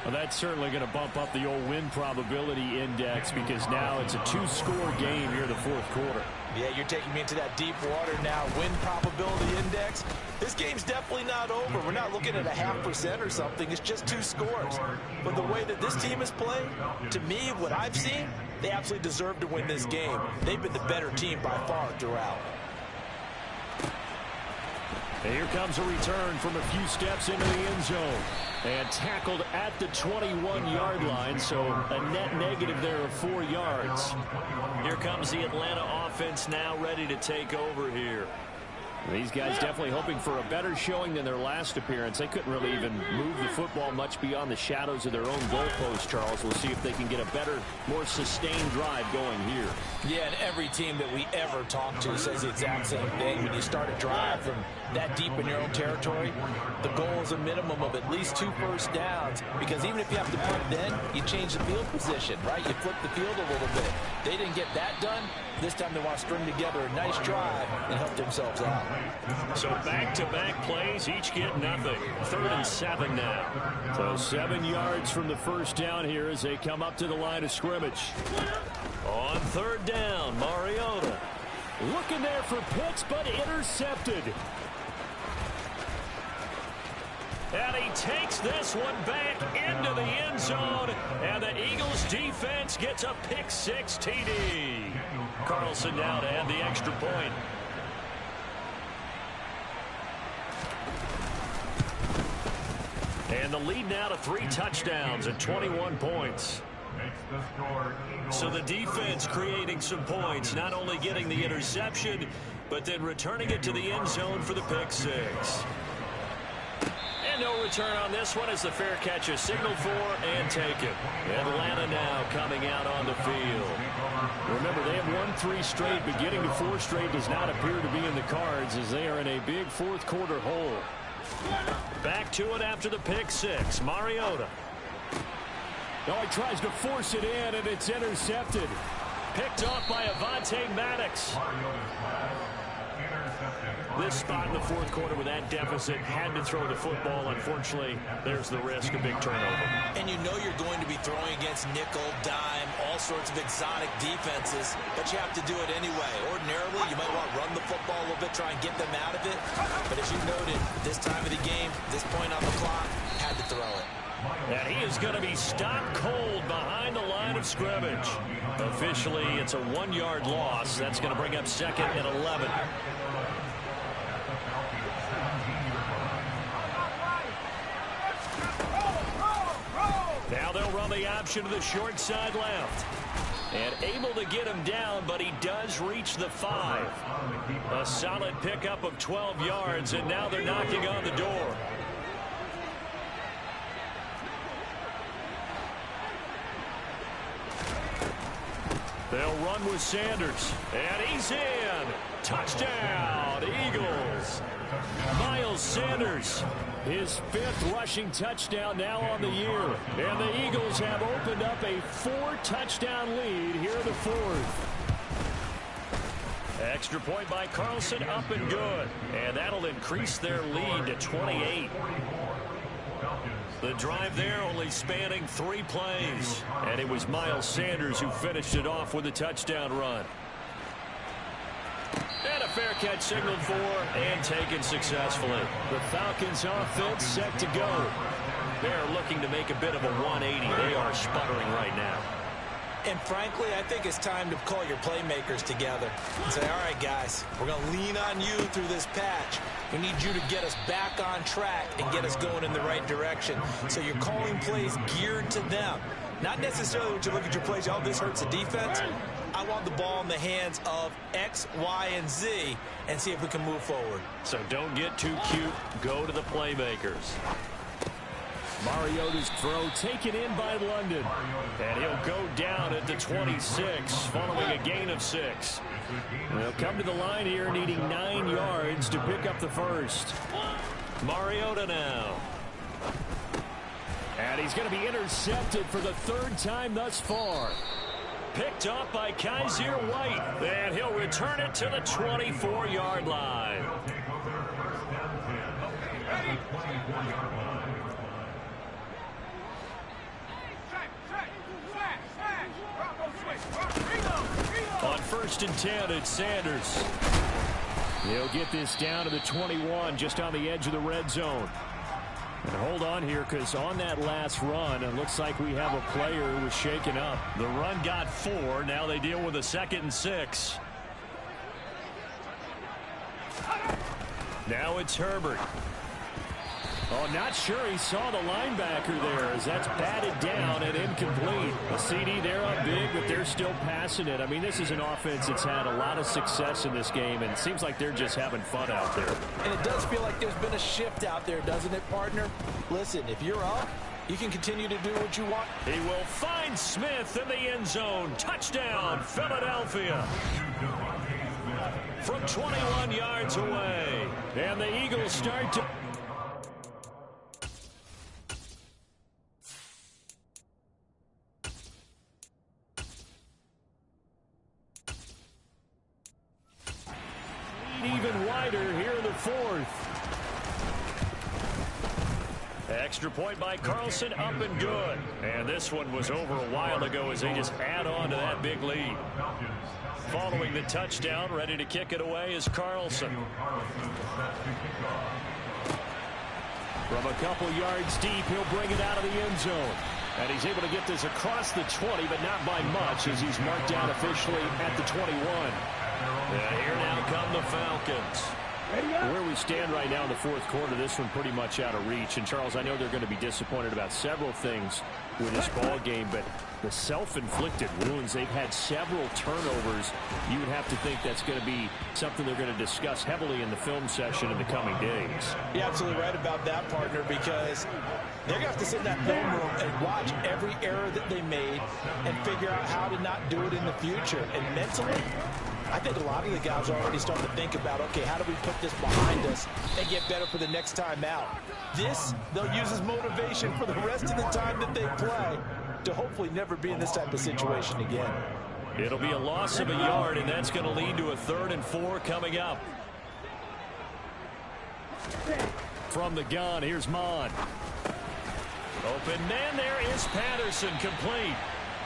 Well, that's certainly going to bump up the old win probability index because now it's a 2-score game here in the 4th quarter. Yeah, you're taking me into that deep water now. Win probability index. This game's definitely not over. We're not looking at a 0.5% or something. It's just 2 scores. But the way that this team is playing, to me, what I've seen, they absolutely deserve to win this game. They've been the better team by far throughout. And here comes a return from a few steps into the end zone. And tackled at the 21-yard line, so a net negative there of 4 yards. Here comes the Atlanta offense now ready to take over here. These guys definitely hoping for a better showing than their last appearance. They couldn't really even move the football much beyond the shadows of their own goalpost, Charles. We'll see if they can get a better, more sustained drive going here. Yeah, and every team that we ever talk to says the exact same thing. When you start a drive from that deep in your own territory, the goal is a minimum of at least 2 first downs, because even if you have to punt then, you change the field position, right? You flip the field a little bit. They didn't get that done. This time they want to string together a nice drive and help themselves out. So back-to-back plays, each get nothing. 3rd and 7 now. So 7 yards from the first down here as they come up to the line of scrimmage. On 3rd down, Mariota. Looking there for Pitts, but intercepted. And he takes this one back into the end zone, and the Eagles defense gets a pick-6 TD. Carlson now to add the extra point. And the lead now to 3 touchdowns and 21 points. So the defense creating some points, not only getting the interception, but then returning it to the end zone for the pick-6. And no return on this one as the fair catch is signaled for and taken. Atlanta now coming out on the field. Remember, they have won 3 straight, but getting to 4 straight does not appear to be in the cards as they are in a big 4th quarter hole. Back to it after the pick-6. Mariota. Oh, he tries to force it in, and it's intercepted. Picked off by Avonte Maddox. This spot in the 4th quarter with that deficit, had to throw the football. Unfortunately, there's the risk of big turnover. And you know you're going to be throwing against nickel, dime, all sorts of exotic defenses, but you have to do it anyway. Ordinarily, you might want to run the football a little bit, try and get them out of it. But as you noted, this time of the game, this point on the clock, had to throw it. And he is going to be stopped cold behind the line of scrimmage. Officially, it's a 1-yard loss. That's going to bring up 2nd and 11. Now they'll run the option to the short side left. And able to get him down, but he does reach the 5. A solid pickup of 12 yards, and now they're knocking on the door. They'll run with Sanders, and he's in. Touchdown, Eagles. Miles Sanders, his 5th rushing touchdown now on the year. And the Eagles have opened up a 4-touchdown lead here in the 4th. Extra point by Carlson, up and good. And that'll increase their lead to 28. The drive there only spanning 3 plays. And it was Miles Sanders who finished it off with a touchdown run. And a fair catch signaled for and taken successfully. The Falcons offense set to go. They're looking to make a bit of a 180. They are sputtering right now. And frankly, I think it's time to call your playmakers together and say, all right, guys, we're going to lean on you through this patch. We need you to get us back on track and get us going in the right direction. So you're calling plays geared to them. Not necessarily when you look at your plays, oh, this hurts the defense. I want the ball in the hands of X, Y, and Z and see if we can move forward. So don't get too cute. Go to the playmakers. Mariota's throw taken in by London. And he'll go down at the 26 following a gain of 6. They'll come to the line here needing 9 yards to pick up the 1st. Mariota now. And he's going to be intercepted for the 3rd time thus far. Picked up by Kaiser White. And he'll return it to the 24-yard line. On 1st and 10, it's Sanders. He'll get this down to the 21, just on the edge of the red zone. And hold on here, because on that last run, it looks like we have a player who was shaken up. The run got 4. Now they deal with a 2nd and 6. Now it's Herbert. Oh, not sure he saw the linebacker there as that's batted down and incomplete. A CD, they're up big, but they're still passing it. I mean, this is an offense that's had a lot of success in this game, and it seems like they're just having fun out there. And it does feel like there's been a shift out there, doesn't it, partner? Listen, if you're up, you can continue to do what you want. He will find Smith in the end zone. Touchdown, Philadelphia. From 21 yards away. And the Eagles start to... even wider here in the fourth. Extra point by Carlson, up and good. And this one was over a while ago as they just add on to that big lead. Following the touchdown, ready to kick it away is Carlson. From a couple yards deep, he'll bring it out of the end zone. And he's able to get this across the 20, but not by much as he's marked down officially at the 21. And here now come the Falcons. Where we stand right now in the fourth quarter, this one pretty much out of reach. And, Charles, I know they're going to be disappointed about several things with this ball game, but the self-inflicted wounds, they've had several turnovers. You would have to think that's going to be something they're going to discuss heavily in the film session in the coming days. You're absolutely right about that, partner, because they're going to have to sit in that film room and watch every error that they made and figure out how to not do it in the future. And mentally, I think a lot of the guys are already starting to think about, okay, how do we put this behind us and get better for the next time out? This, they'll use as motivation for the rest of the time that they play to hopefully never be in this type of situation again. It'll be a loss of a yard, and that's going to lead to a 3rd and 4 coming up. From the gun, here's Mon. Open man, there is Patterson, complete.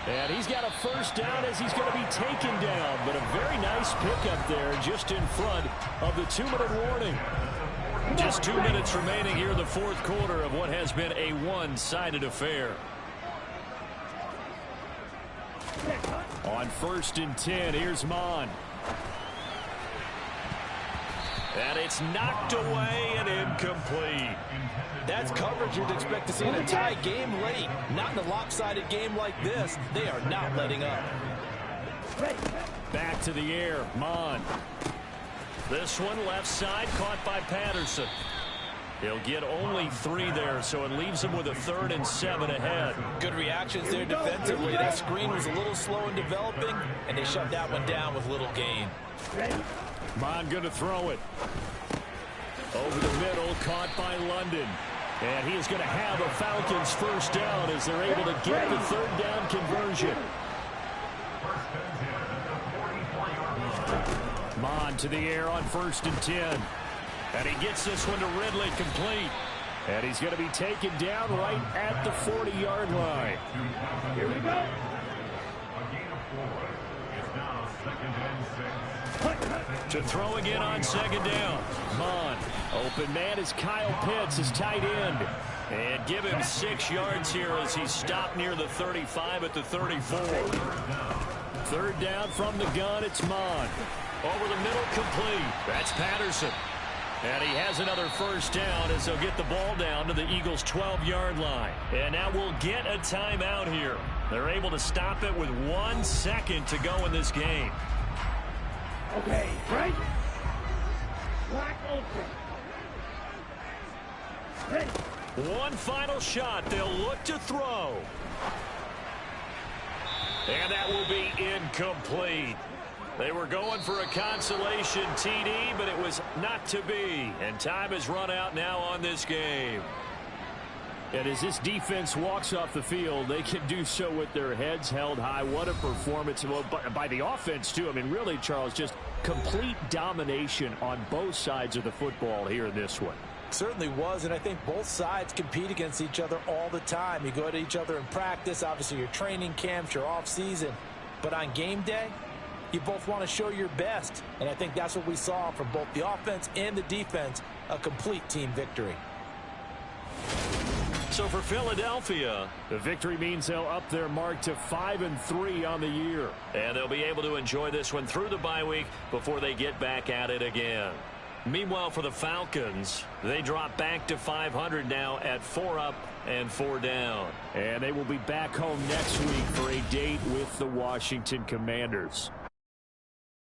And he's got a first down as he's going to be taken down. But a very nice pickup there just in front of the 2-minute warning. Just 2 minutes remaining here in the fourth quarter of what has been a one-sided affair. On 1st and 10, here's Mon. And it's knocked away and incomplete. That's coverage you'd expect to see in a tie game late. Not in a lopsided game like this. They are not letting up. Back to the air, Mon. This one left side caught by Patterson. He'll get only 3 there, so it leaves him with a 3rd and 7 ahead. Good reactions there defensively. That screen was a little slow in developing, and they shut that one down with little gain. Mon going to throw it. Over the middle, caught by London. And he is going to have a Falcons first down as they're able to get the 3rd down conversion. Mon to the air on 1st and 10. And he gets this one to Ridley, complete. And he's going to be taken down right at the 40-yard line. Here we go. To throw again on 2nd down. Mon. Open man is Kyle Pitts, his tight end. And give him 6 yards here as he's stopped near the 35 at the 34. 3rd down from the gun, it's Mon. Over the middle, complete. That's Patterson. And he has another first down as they'll get the ball down to the Eagles' 12-yard line. And now we'll get a timeout here. They're able to stop it with 1 second to go in this game. Okay, right? Lock open. Ready. One final shot. They'll look to throw. And that will be incomplete. They were going for a consolation TD, but it was not to be. And time has run out now on this game. And as this defense walks off the field, they can do so with their heads held high. What a performance by the offense, too. I mean, really, Charles, just complete domination on both sides of the football here in this one. Certainly was, and I think both sides compete against each other all the time. You go at each other in practice, obviously your training camps, your off-season. But on game day, you both want to show your best. And I think that's what we saw from both the offense and the defense, a complete team victory. So for Philadelphia, the victory means they'll up their mark to 5-3 on the year. And they'll be able to enjoy this one through the bye week before they get back at it again. Meanwhile, for the Falcons, they drop back to 500 now at 4 up and 4 down. And they will be back home next week for a date with the Washington Commanders.